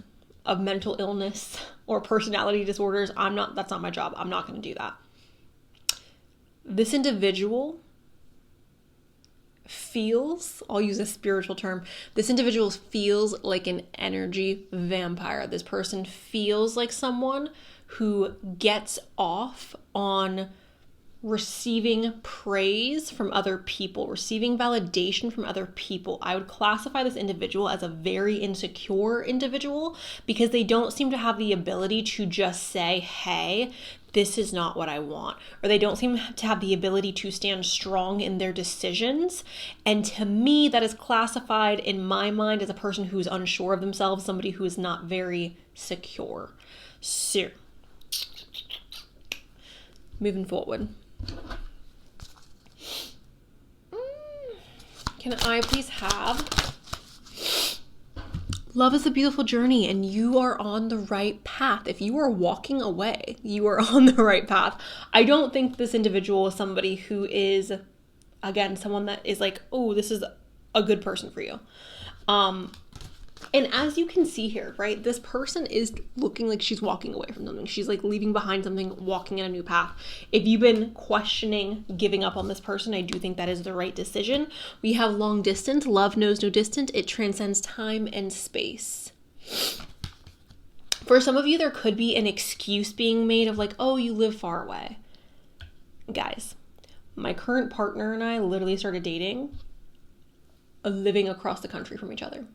of mental illness or personality disorders. That's not my job. I'm not going to do that. This individual feels, I'll use a spiritual term, this individual feels like an energy vampire. This person feels like someone who gets off on receiving praise from other people, receiving validation from other people. I would classify this individual as a very insecure individual because they don't seem to have the ability to just say, hey, this is not what I want. Or they don't seem to have the ability to stand strong in their decisions. And to me, that is classified in my mind as a person who is unsure of themselves, somebody who is not very secure. So, moving forward. Can I please have, love is a beautiful journey and you are on the right path. If you are walking away, you are on the right path. I don't think this individual is somebody who is, again, someone that is like, oh, this is a good person for you. And as you can see here, right, this person is looking like she's walking away from something. She's like leaving behind something, walking in a new path. If you've been questioning giving up on this person, I do think that is the right decision. We have long distance. Love knows no distance. It transcends time and space. For some of you, there could be an excuse being made of like, oh, you live far away. Guys, my current partner and I literally started dating, living across the country from each other.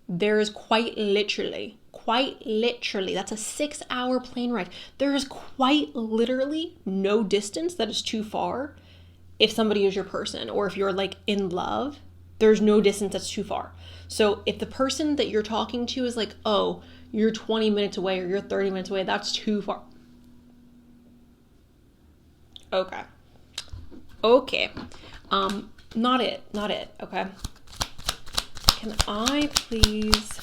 There is quite literally, that's a 6-hour plane ride. There is quite literally no distance that is too far if somebody is your person, or if you're like in love, there's no distance that's too far. So if the person that you're talking to is like, oh, you're 20 minutes away or you're 30 minutes away, that's too far. Okay. Not it. Okay. Can I please,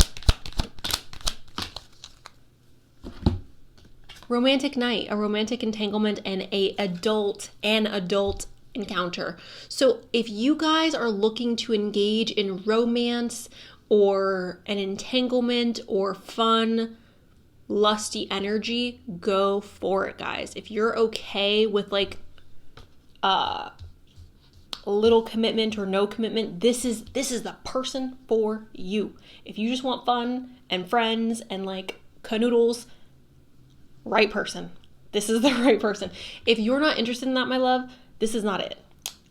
romantic night, a romantic entanglement, and an adult encounter. So if you guys are looking to engage in romance or an entanglement or fun, lusty energy, go for it, guys. If you're okay with like little commitment or no commitment, this is the person for you. If you just want fun and friends and like canoodles, right person. This is the right person. If you're not interested in that, my love, this is not it.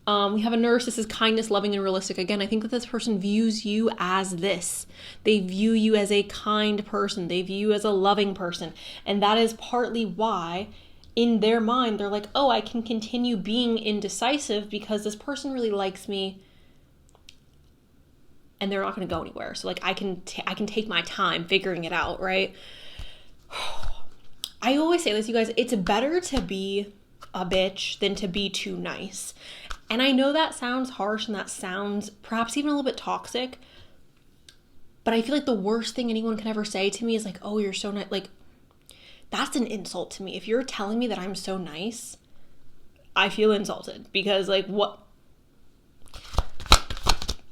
We have a nurse. This is kindness, loving, and realistic. Again, I think that this person views you as this. They view you as a kind person. They view you as a loving person. And that is partly why in their mind, they're like, oh, I can continue being indecisive because this person really likes me and they're not going to go anywhere. So like I can take my time figuring it out, right? I always say this, you guys, it's better to be a bitch than to be too nice. And I know that sounds harsh and that sounds perhaps even a little bit toxic, but I feel like the worst thing anyone can ever say to me is like, oh, you're so nice. Like, that's an insult to me. If you're telling me that I'm so nice, I feel insulted because like what?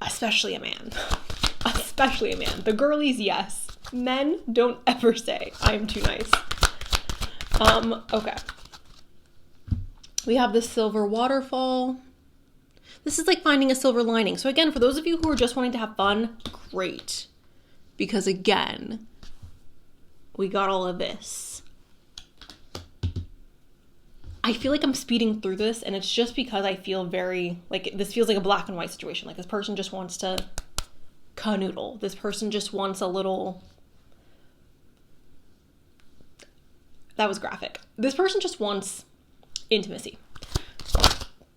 Especially a man. The girlies, yes. Men don't ever say I'm too nice. Okay. We have the silver waterfall. This is like finding a silver lining. So again, for those of you who are just wanting to have fun, great. Because again, we got all of this. I feel like I'm speeding through this, and it's just because I feel very, like, this feels like a black and white situation. Like, this person just wants to canoodle. This person just wants a little, that was graphic. This person just wants intimacy.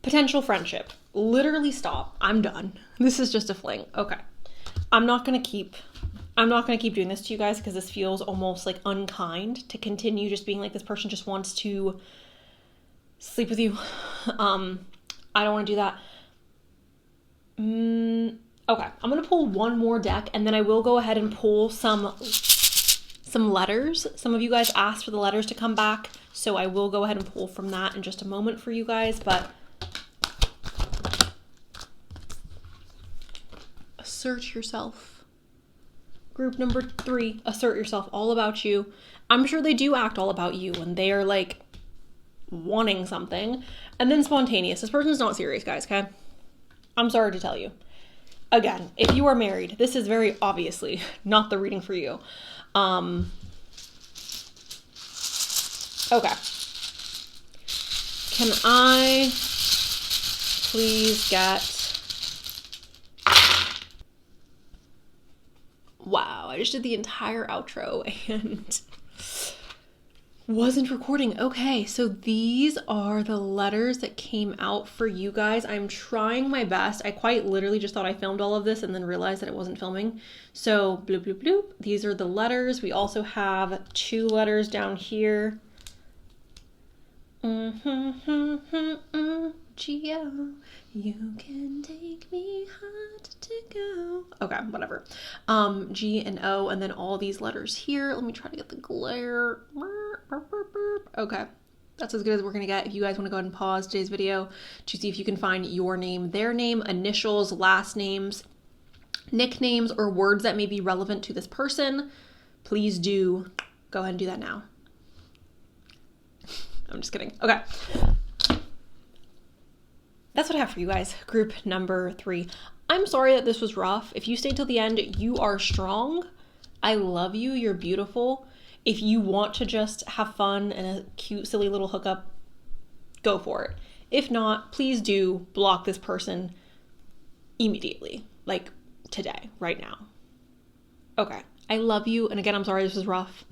Potential friendship. Literally stop. I'm done. This is just a fling. Okay. I'm not going to keep doing this to you guys because this feels almost like unkind to continue just being like, this person just wants to sleep with you. I don't want to do that. Okay, I'm gonna pull one more deck, and then I will go ahead and pull some letters. Some of you guys asked for the letters to come back, so I will go ahead and pull from that in just a moment for you guys, but assert yourself. Group number 3, assert yourself, all about you. I'm sure they do act all about you when they are like wanting something. And then spontaneous. This person's not serious, guys, okay? I'm sorry to tell you. Again, if you are married, this is very obviously not the reading for you. Okay. Can I please get... Wow, I just did the entire outro and wasn't recording. Okay, so these are the letters that came out for you guys. I'm trying my best. I quite literally just thought I filmed all of this and then realized that it wasn't filming. So bloop, bloop, bloop. These are the letters. We also have 2 letters down here. Geo, you can take me hard to go. Okay, whatever. G and O, and then all these letters here. Let me try to get the glare. Okay, that's as good as we're gonna get. If you guys want to go ahead and pause today's video to see if you can find your name, their name, initials, last names, nicknames, or words that may be relevant to this person, please do go ahead and do that now. I'm just kidding. Okay. That's what I have for you guys. Group number 3. I'm sorry that this was rough. If you stayed till the end, you are strong. I love you. You're beautiful. If you want to just have fun and a cute, silly little hookup, go for it. If not, please do block this person immediately. Like today, right now. Okay. I love you. And again, I'm sorry this was rough.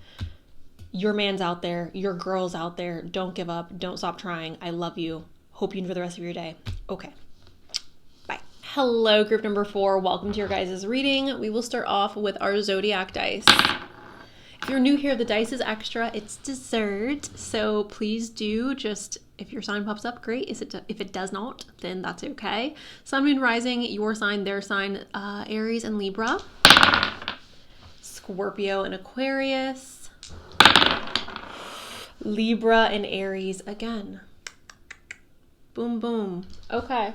Your man's out there. Your girl's out there. Don't give up. Don't stop trying. I love you. Hope you enjoy the rest of your day. Okay. Bye. Hello, group number 4. Welcome to your guys' reading. We will start off with our zodiac dice. If you're new here, the dice is extra. It's dessert. So please do just, if your sign pops up, great. If it does not, then that's okay. Sun, Moon, Rising, your sign, their sign, Aries and Libra. Scorpio and Aquarius. Libra and Aries again. Boom, boom. Okay.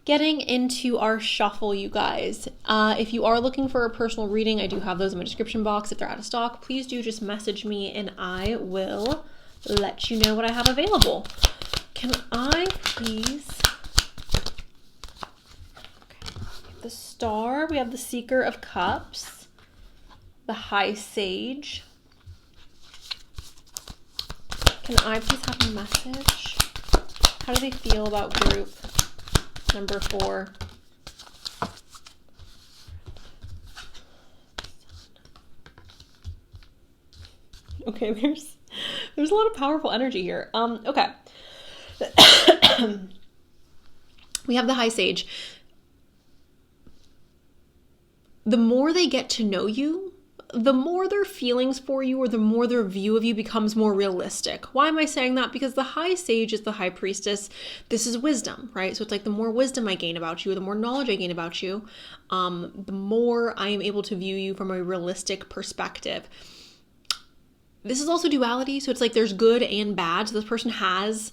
Getting into our shuffle, you guys. If you are looking for a personal reading, I do have those in my description box. If they're out of stock, please do just message me and I will let you know what I have available. Can I please... Okay. We have the Star. We have the Seeker of Cups. The High Sage. Can I please have a message? How do they feel about group number 4? Okay, there's a lot of powerful energy here. Okay. We have the High Sage. The more they get to know you, the more their feelings for you or the more their view of you becomes more realistic. Why am I saying that? Because the High Sage is the High Priestess. This is wisdom, right? So it's like the more wisdom I gain about you, the more knowledge I gain about you, the more I am able to view you from a realistic perspective. This is also duality. So it's like there's good and bad. So this person has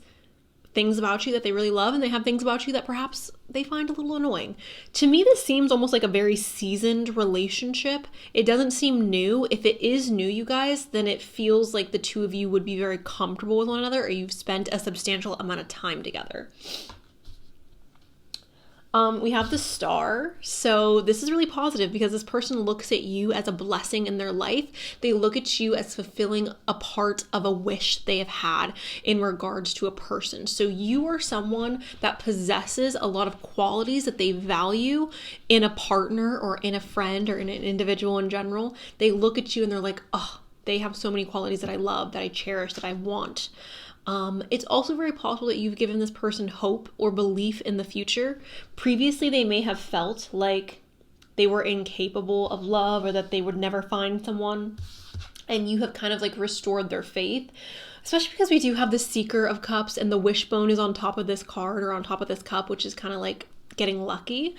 things about you that they really love, and they have things about you that perhaps they find a little annoying. To me, this seems almost like a very seasoned relationship. It doesn't seem new. If it is new, you guys, then it feels like the two of you would be very comfortable with one another, or you've spent a substantial amount of time together. We have the Star. So this is really positive because this person looks at you as a blessing in their life. They look at you as fulfilling a part of a wish they have had in regards to a person. So you are someone that possesses a lot of qualities that they value in a partner or in a friend or in an individual in general. They look at you and they're like, oh, they have so many qualities that I love, that I cherish, that I want. It's also very possible that you've given this person hope or belief in the future. Previously, they may have felt like they were incapable of love or that they would never find someone, and you have kind of like restored their faith, especially because we do have the Seeker of Cups and the Wishbone is on top of this card or on top of this cup, which is kind of like getting lucky.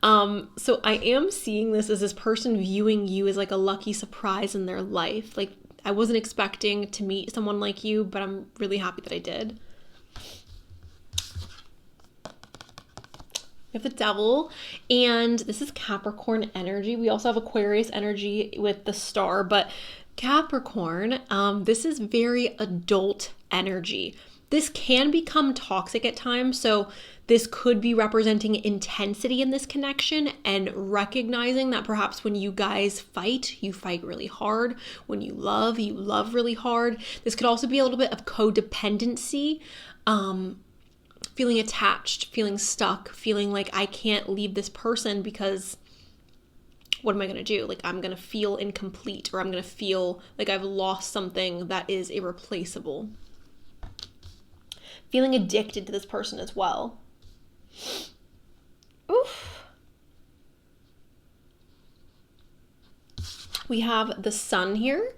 So I am seeing this as this person viewing you as like a lucky surprise in their life. Like, I wasn't expecting to meet someone like you, but I'm really happy that I did. We have the Devil, and this is Capricorn energy. We also have Aquarius energy with the Star, but Capricorn, this is very adult energy. This can become toxic at times, so this could be representing intensity in this connection and recognizing that perhaps when you guys fight, you fight really hard. When you love really hard. This could also be a little bit of codependency, feeling attached, feeling stuck, feeling like I can't leave this person because what am I going to do? Like, I'm going to feel incomplete, or I'm going to feel like I've lost something that is irreplaceable. Feeling addicted to this person as well. Oof. We have the Sun here,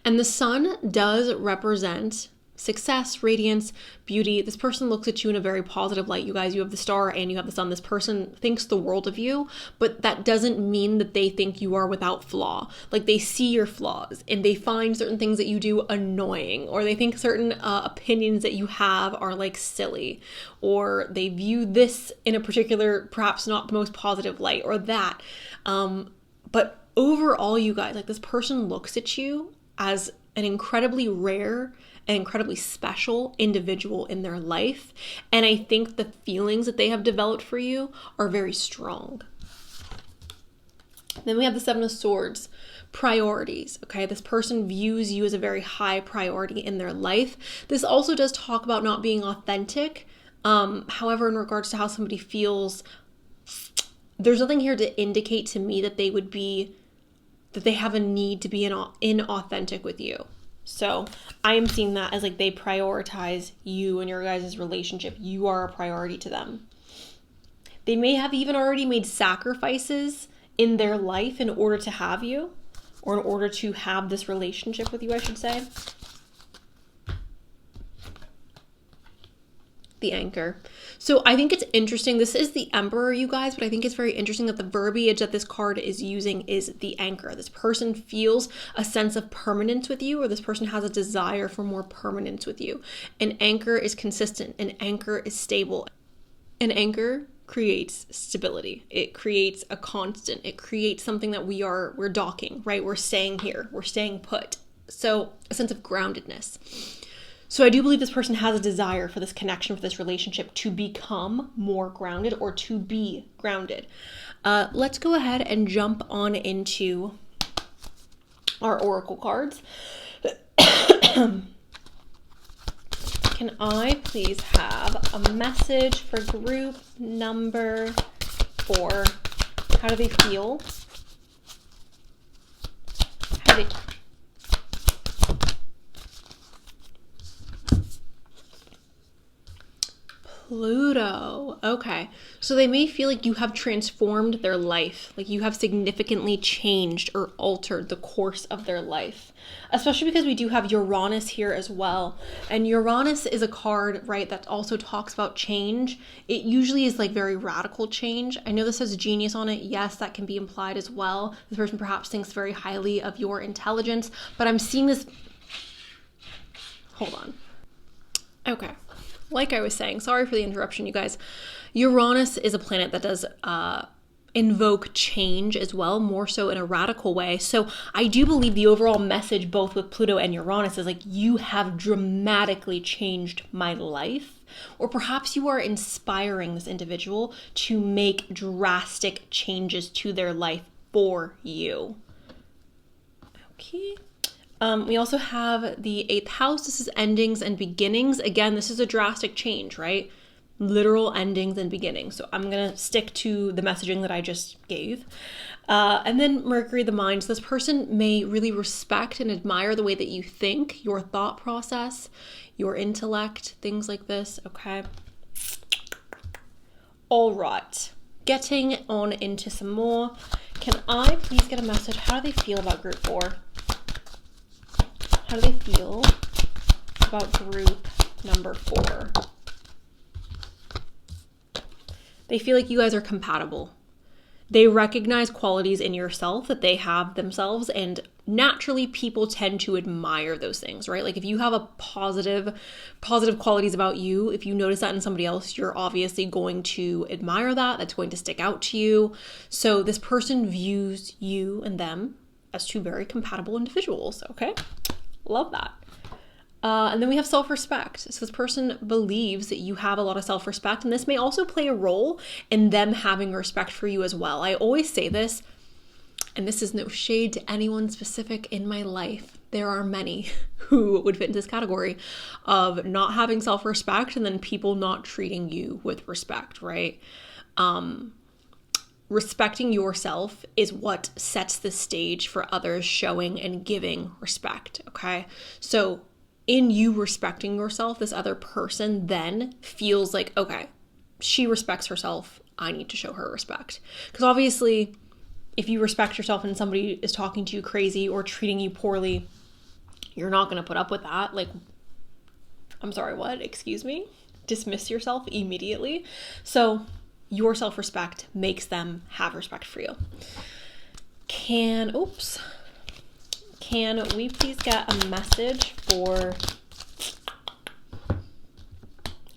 and the Sun does represent success, radiance, beauty. This person looks at you in a very positive light. You guys, you have the Star and you have the Sun. This person thinks the world of you, but that doesn't mean that they think you are without flaw. Like, they see your flaws and they find certain things that you do annoying, or they think certain opinions that you have are like silly, or they view this in a particular, perhaps not the most positive light, or that. But overall, you guys, like, this person looks at you as an incredibly rare an incredibly special individual in their life. And I think the feelings that they have developed for you are very strong. Then we have the Seven of Swords, priorities. Okay, this person views you as a very high priority in their life. This also does talk about not being authentic. However, in regards to how somebody feels, there's nothing here to indicate to me that they have a need to be inauthentic with you. So I am seeing that as like they prioritize you and your guys' relationship. You are a priority to them. They may have even already made sacrifices in their life in order to have you, or in order to have this relationship with you, I should say. The Anchor. So I think it's interesting. This is the Emperor, you guys, but I think it's very interesting that the verbiage that this card is using is the anchor. This person feels a sense of permanence with you, or this person has a desire for more permanence with you. An anchor is consistent. An anchor is stable. An anchor creates stability. It creates a constant. It creates something that we're docking, right? We're staying here. We're staying put. So a sense of groundedness. So I do believe this person has a desire for this connection, for this relationship to become more grounded, or to be grounded. Let's go ahead and jump on into our oracle cards. Can I please have a message for group number 4? How do they feel? How do they... Pluto. Okay. So they may feel like you have transformed their life, like you have significantly changed or altered the course of their life, especially because we do have Uranus here as well. And Uranus is a card, right, that also talks about change. It usually is like very radical change. I know this has genius on it. Yes, that can be implied as well. This person perhaps thinks very highly of your intelligence, but I'm seeing this. Hold on. Okay. Like I was saying, sorry for the interruption, you guys. Uranus is a planet that does invoke change as well, more so in a radical way. So I do believe the overall message, both with Pluto and Uranus, is like, you have dramatically changed my life. Or perhaps you are inspiring this individual to make drastic changes to their life for you. Okay. We also have the 8th house. This is endings and beginnings. Again, this is a drastic change, right? Literal endings and beginnings. So I'm going to stick to the messaging that I just gave. And then Mercury, the mind. So this person may really respect and admire the way that you think, your thought process, your intellect, things like this. Okay. All right. Getting on into some more. Can I please get a message? How do they feel about group 4? How do they feel about group number 4? They feel like you guys are compatible. They recognize qualities in yourself that they have themselves, and naturally people tend to admire those things, right? Like if you have a positive qualities about you, if you notice that in somebody else, you're obviously going to admire that. That's going to stick out to you. So this person views you and them as two very compatible individuals, okay? Love that. And then we have self-respect. So this person believes that you have a lot of self-respect, and this may also play a role in them having respect for you as well. I always say this, and this is no shade to anyone specific in my life. There are many who would fit into this category of not having self-respect and then people not treating you with respect, right? Respecting yourself is what sets the stage for others showing and giving respect, okay? So in you respecting yourself, this other person then feels like, okay, she respects herself, I need to show her respect. Because obviously, if you respect yourself and somebody is talking to you crazy or treating you poorly, you're not going to put up with that. Like, I'm sorry, what? Excuse me? Dismiss yourself immediately. So your self-respect makes them have respect for you. Can we please get a message for...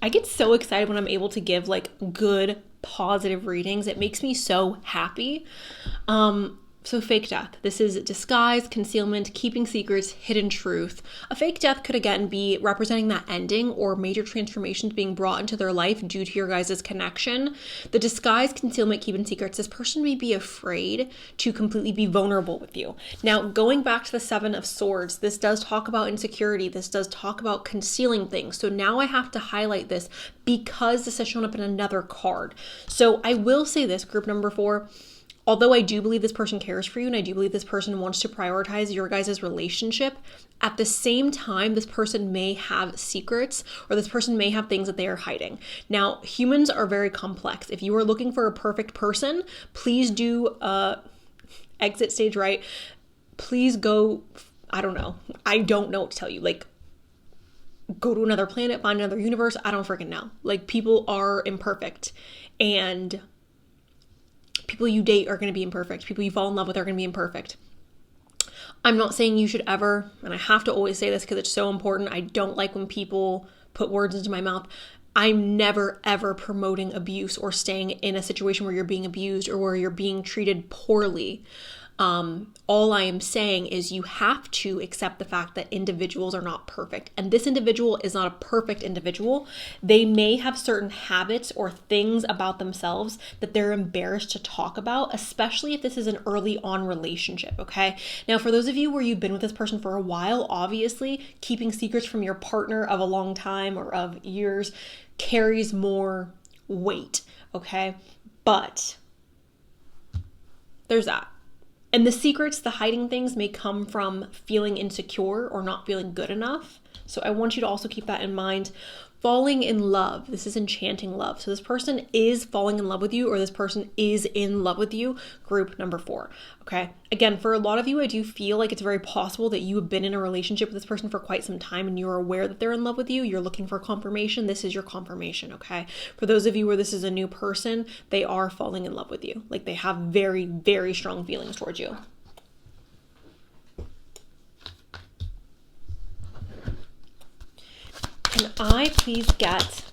I get so excited when I'm able to give like good, positive readings. It makes me so happy. So fake death. This is disguise, concealment, keeping secrets, hidden truth. A fake death could again be representing that ending or major transformations being brought into their life due to your guys' connection. The disguise, concealment, keeping secrets. This person may be afraid to completely be vulnerable with you. Now, going back to the Seven of Swords, this does talk about insecurity. This does talk about concealing things. So now I have to highlight this because this has shown up in another card. So I will say this, group number 4, although I do believe this person cares for you and I do believe this person wants to prioritize your guys' relationship, at the same time, this person may have secrets or this person may have things that they are hiding. Now, humans are very complex. If you are looking for a perfect person, please do exit stage right. Please go, I don't know what to tell you. Like, go to another planet, find another universe. I don't freaking know. Like, people are imperfect, and people you date are going to be imperfect. People you fall in love with are going to be imperfect. I'm not saying you should ever, and I have to always say this because it's so important. I don't like when people put words into my mouth. I'm never, ever promoting abuse or staying in a situation where you're being abused or where you're being treated poorly. All I am saying is you have to accept the fact that individuals are not perfect. And this individual is not a perfect individual. They may have certain habits or things about themselves that they're embarrassed to talk about, especially if this is an early on relationship, okay? Now, for those of you where you've been with this person for a while, obviously keeping secrets from your partner of a long time or of years carries more weight, okay? But there's that. And the secrets, the hiding things may come from feeling insecure or not feeling good enough. So I want you to also keep that in mind. Falling in love. This is enchanting love. So this person is falling in love with you or this person is in love with you. Group number 4. Okay. Again, for a lot of you, I do feel like it's very possible that you have been in a relationship with this person for quite some time and you're aware that they're in love with you. You're looking for confirmation. This is your confirmation. Okay. For those of you where this is a new person, they are falling in love with you. Like they have very, very strong feelings towards you. Can I please get...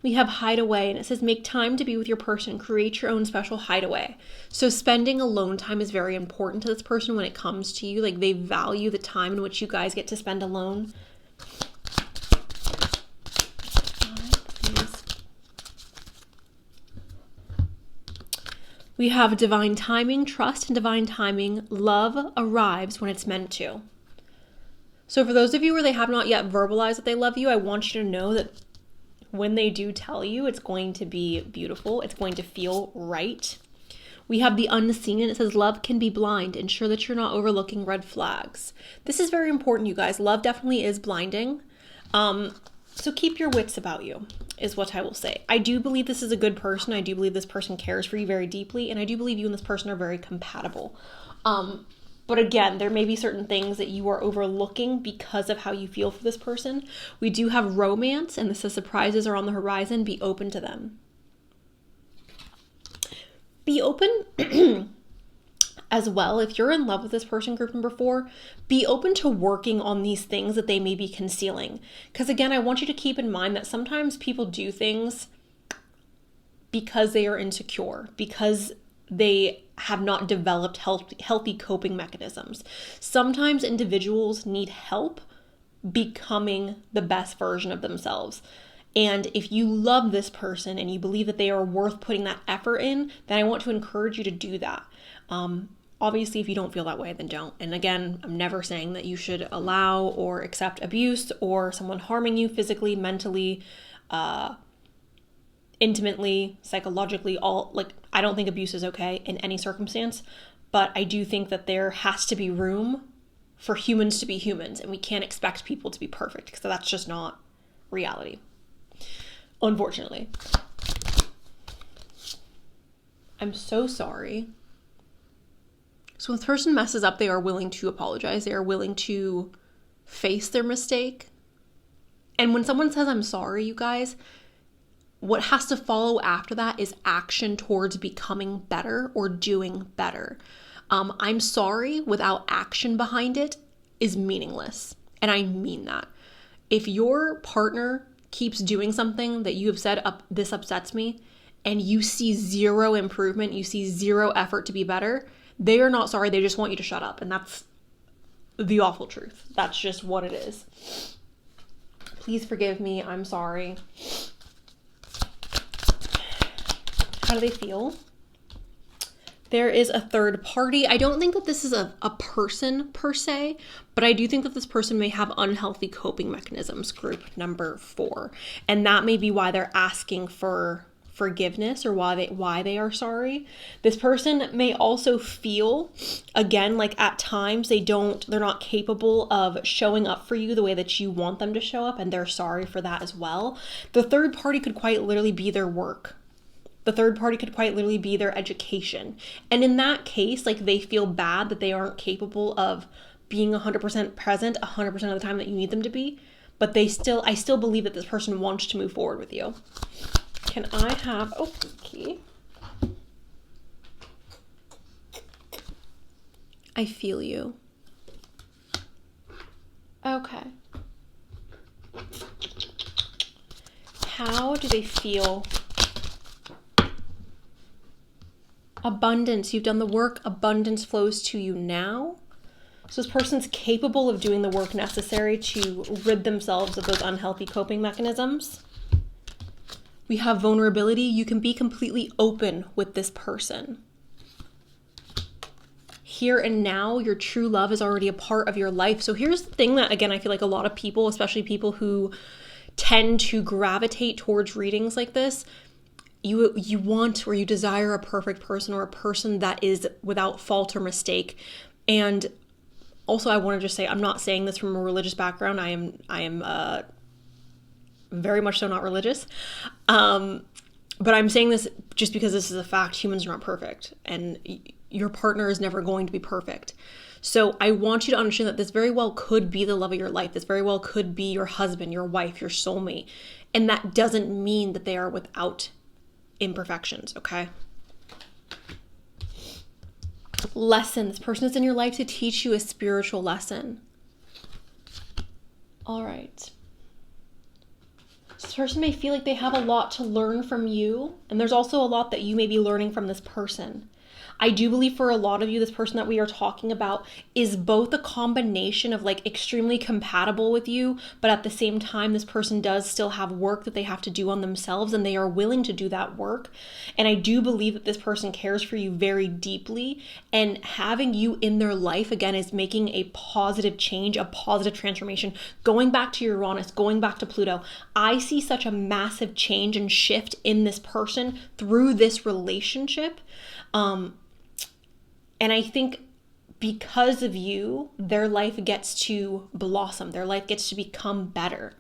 We have hideaway, and it says make time to be with your person. Create your own special hideaway. So spending alone time is very important to this person when it comes to you. Like they value the time in which you guys get to spend alone. We have divine timing, trust and divine timing. Love arrives when it's meant to. So for those of you where they have not yet verbalized that they love you, I want you to know that when they do tell you, it's going to be beautiful. It's going to feel right. We have the unseen, and it says love can be blind. Ensure that you're not overlooking red flags. This is very important, you guys. Love definitely is blinding. So keep your wits about you, is what I will say. I do believe this is a good person. I do believe this person cares for you very deeply, and I do believe you and this person are very compatible. But again, there may be certain things that you are overlooking because of how you feel for this person. We do have romance, and this says surprises are on the horizon. Be open to them. Be open as well. If you're in love with this person, group number 4, be open to working on these things that they may be concealing. Because again, I want you to keep in mind that sometimes people do things because they are insecure, because they have not developed healthy coping mechanisms. Sometimes individuals need help becoming the best version of themselves. And if you love this person and you believe that they are worth putting that effort in, then I want to encourage you to do that. Obviously, if you don't feel that way, then don't. And again, I'm never saying that you should allow or accept abuse or someone harming you physically, mentally, intimately, psychologically, I don't think abuse is okay in any circumstance, but I do think that there has to be room for humans to be humans, and we can't expect people to be perfect because that's just not reality, unfortunately. I'm so sorry. So when the person messes up, they are willing to apologize. They are willing to face their mistake. And when someone says, I'm sorry, you guys, what has to follow after that is action towards becoming better or doing better. I'm sorry without action behind it is meaningless. And I mean that. If your partner keeps doing something that you have said, this upsets me, and you see zero improvement, you see zero effort to be better, they are not sorry. They just want you to shut up. And that's the awful truth. That's just what it is. Please forgive me. I'm sorry. How do they feel? There is a third party. I don't think that this is a person per se, but I do think that this person may have unhealthy coping mechanisms, group number 4. And that may be why they're asking for forgiveness or why they are sorry. This person may also feel, again, like at times they're not capable of showing up for you the way that you want them to show up, and they're sorry for that as well. The third party could quite literally be their work. The third party could quite literally be their education. And in that case, like, they feel bad that they aren't capable of being 100% present 100% of the time that you need them to be. But I still believe that this person wants to move forward with you. Can I have, okay. I feel you. Okay. How do they feel? Abundance. You've done the work. Abundance flows to you now. So this person's capable of doing the work necessary to rid themselves of those unhealthy coping mechanisms. We have vulnerability. You can be completely open with this person. Here and now, your true love is already a part of your life. So here's the thing that, again, I feel like a lot of people, especially people who tend to gravitate towards readings like this, you want or you desire a perfect person or a person that is without fault or mistake. And also, I want to just say, I'm not saying this from a religious background. I am very much so not religious. But I'm saying this just because this is a fact. Humans are not perfect, and your partner is never going to be perfect. So I want you to understand that this very well could be the love of your life. This very well could be your husband, your wife, your soulmate. And that doesn't mean that they are without imperfections, okay? Lesson. This person is in your life to teach you a spiritual lesson. All right. This person may feel like they have a lot to learn from you, and there's also a lot that you may be learning from this person. I do believe for a lot of you, this person that we are talking about is both a combination of like extremely compatible with you, but at the same time, this person does still have work that they have to do on themselves, and they are willing to do that work. And I do believe that this person cares for you very deeply, and having you in their life, again, is making a positive change, a positive transformation. Going back to Uranus, going back to Pluto, I see such a massive change and shift in this person through this relationship. And I think because of you, their life gets to blossom. Their life gets to become better.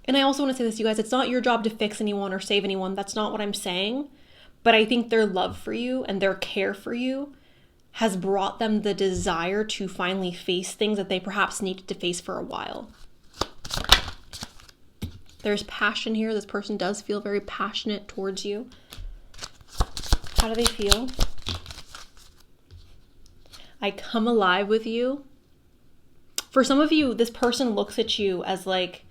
And I also want to say this, you guys, it's not your job to fix anyone or save anyone. That's not what I'm saying. But I think their love for you and their care for you has brought them the desire to finally face things that they perhaps needed to face for a while. There's passion here. This person does feel very passionate towards you. How do they feel? I come alive with you. For some of you, this person looks at you as like,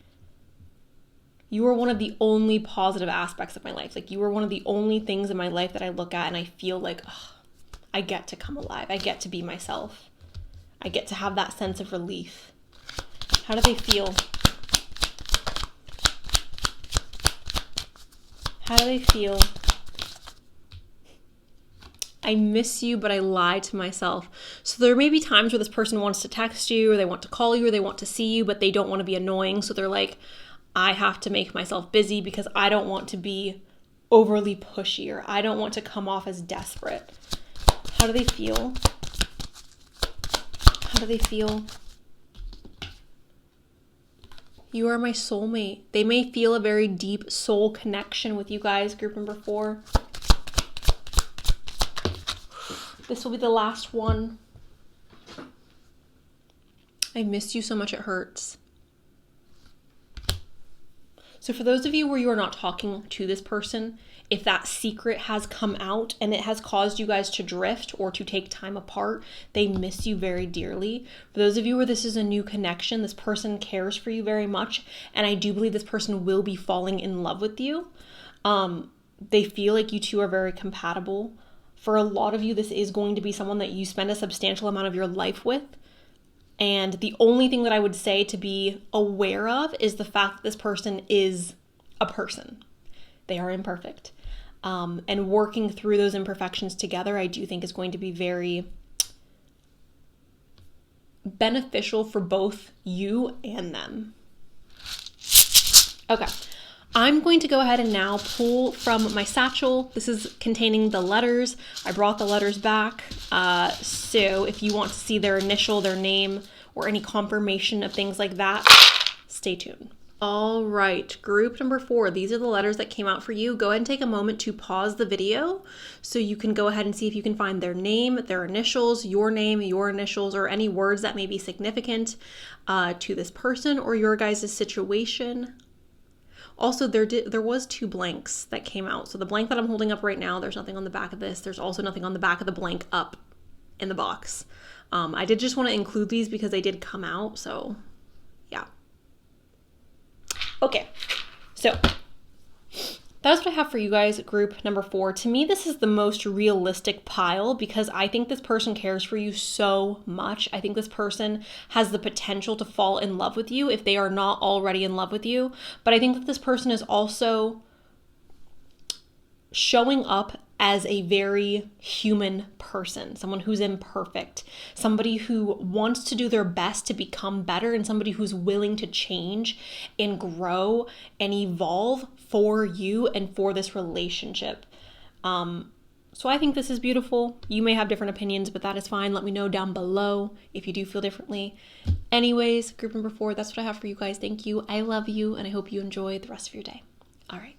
you are one of the only positive aspects of my life. Like, you are one of the only things in my life that I look at and I feel like, oh, I get to come alive. I get to be myself. I get to have that sense of relief. How do they feel? How do they feel? I miss you, but I lie to myself. So there may be times where this person wants to text you, or they want to call you, or they want to see you, but they don't want to be annoying. So they're like, I have to make myself busy because I don't want to be overly pushy, or I don't want to come off as desperate. How do they feel? How do they feel? You are my soulmate. They may feel a very deep soul connection with you guys, group number 4. This will be the last one. I miss you so much it hurts. So for those of you where you are not talking to this person, if that secret has come out and it has caused you guys to drift or to take time apart, they miss you very dearly. For those of you where this is a new connection, this person cares for you very much, and I do believe this person will be falling in love with you. They feel like you two are very compatible. For a lot of you, this is going to be someone that you spend a substantial amount of your life with. And the only thing that I would say to be aware of is the fact that this person is a person. They are imperfect. And working through those imperfections together, I do think is going to be very beneficial for both you and them. Okay. I'm going to go ahead and now pull from my satchel. This is containing the letters. I brought the letters back. So if you want to see their initial, their name, or any confirmation of things like that, stay tuned. All right, group number 4. These are the letters that came out for you. Go ahead and take a moment to pause the video so you can go ahead and see if you can find their name, their initials, your name, your initials, or any words that may be significant to this person or your guys' situation. Also, there was 2 blanks that came out. So the blank that I'm holding up right now, there's nothing on the back of this. There's also nothing on the back of the blank up in the box. I did just want to include these because they did come out. So yeah. Okay. So that's what I have for you guys, group number 4. To me, this is the most realistic pile because I think this person cares for you so much. I think this person has the potential to fall in love with you if they are not already in love with you. But I think that this person is also showing up as a very human person, someone who's imperfect, somebody who wants to do their best to become better, and somebody who's willing to change and grow and evolve for you and for this relationship. So I think this is beautiful. You may have different opinions, but that is fine. Let me know down below if you do feel differently. Anyways, group number 4, that's what I have for you guys. Thank you. I love you, and I hope you enjoy the rest of your day. All right.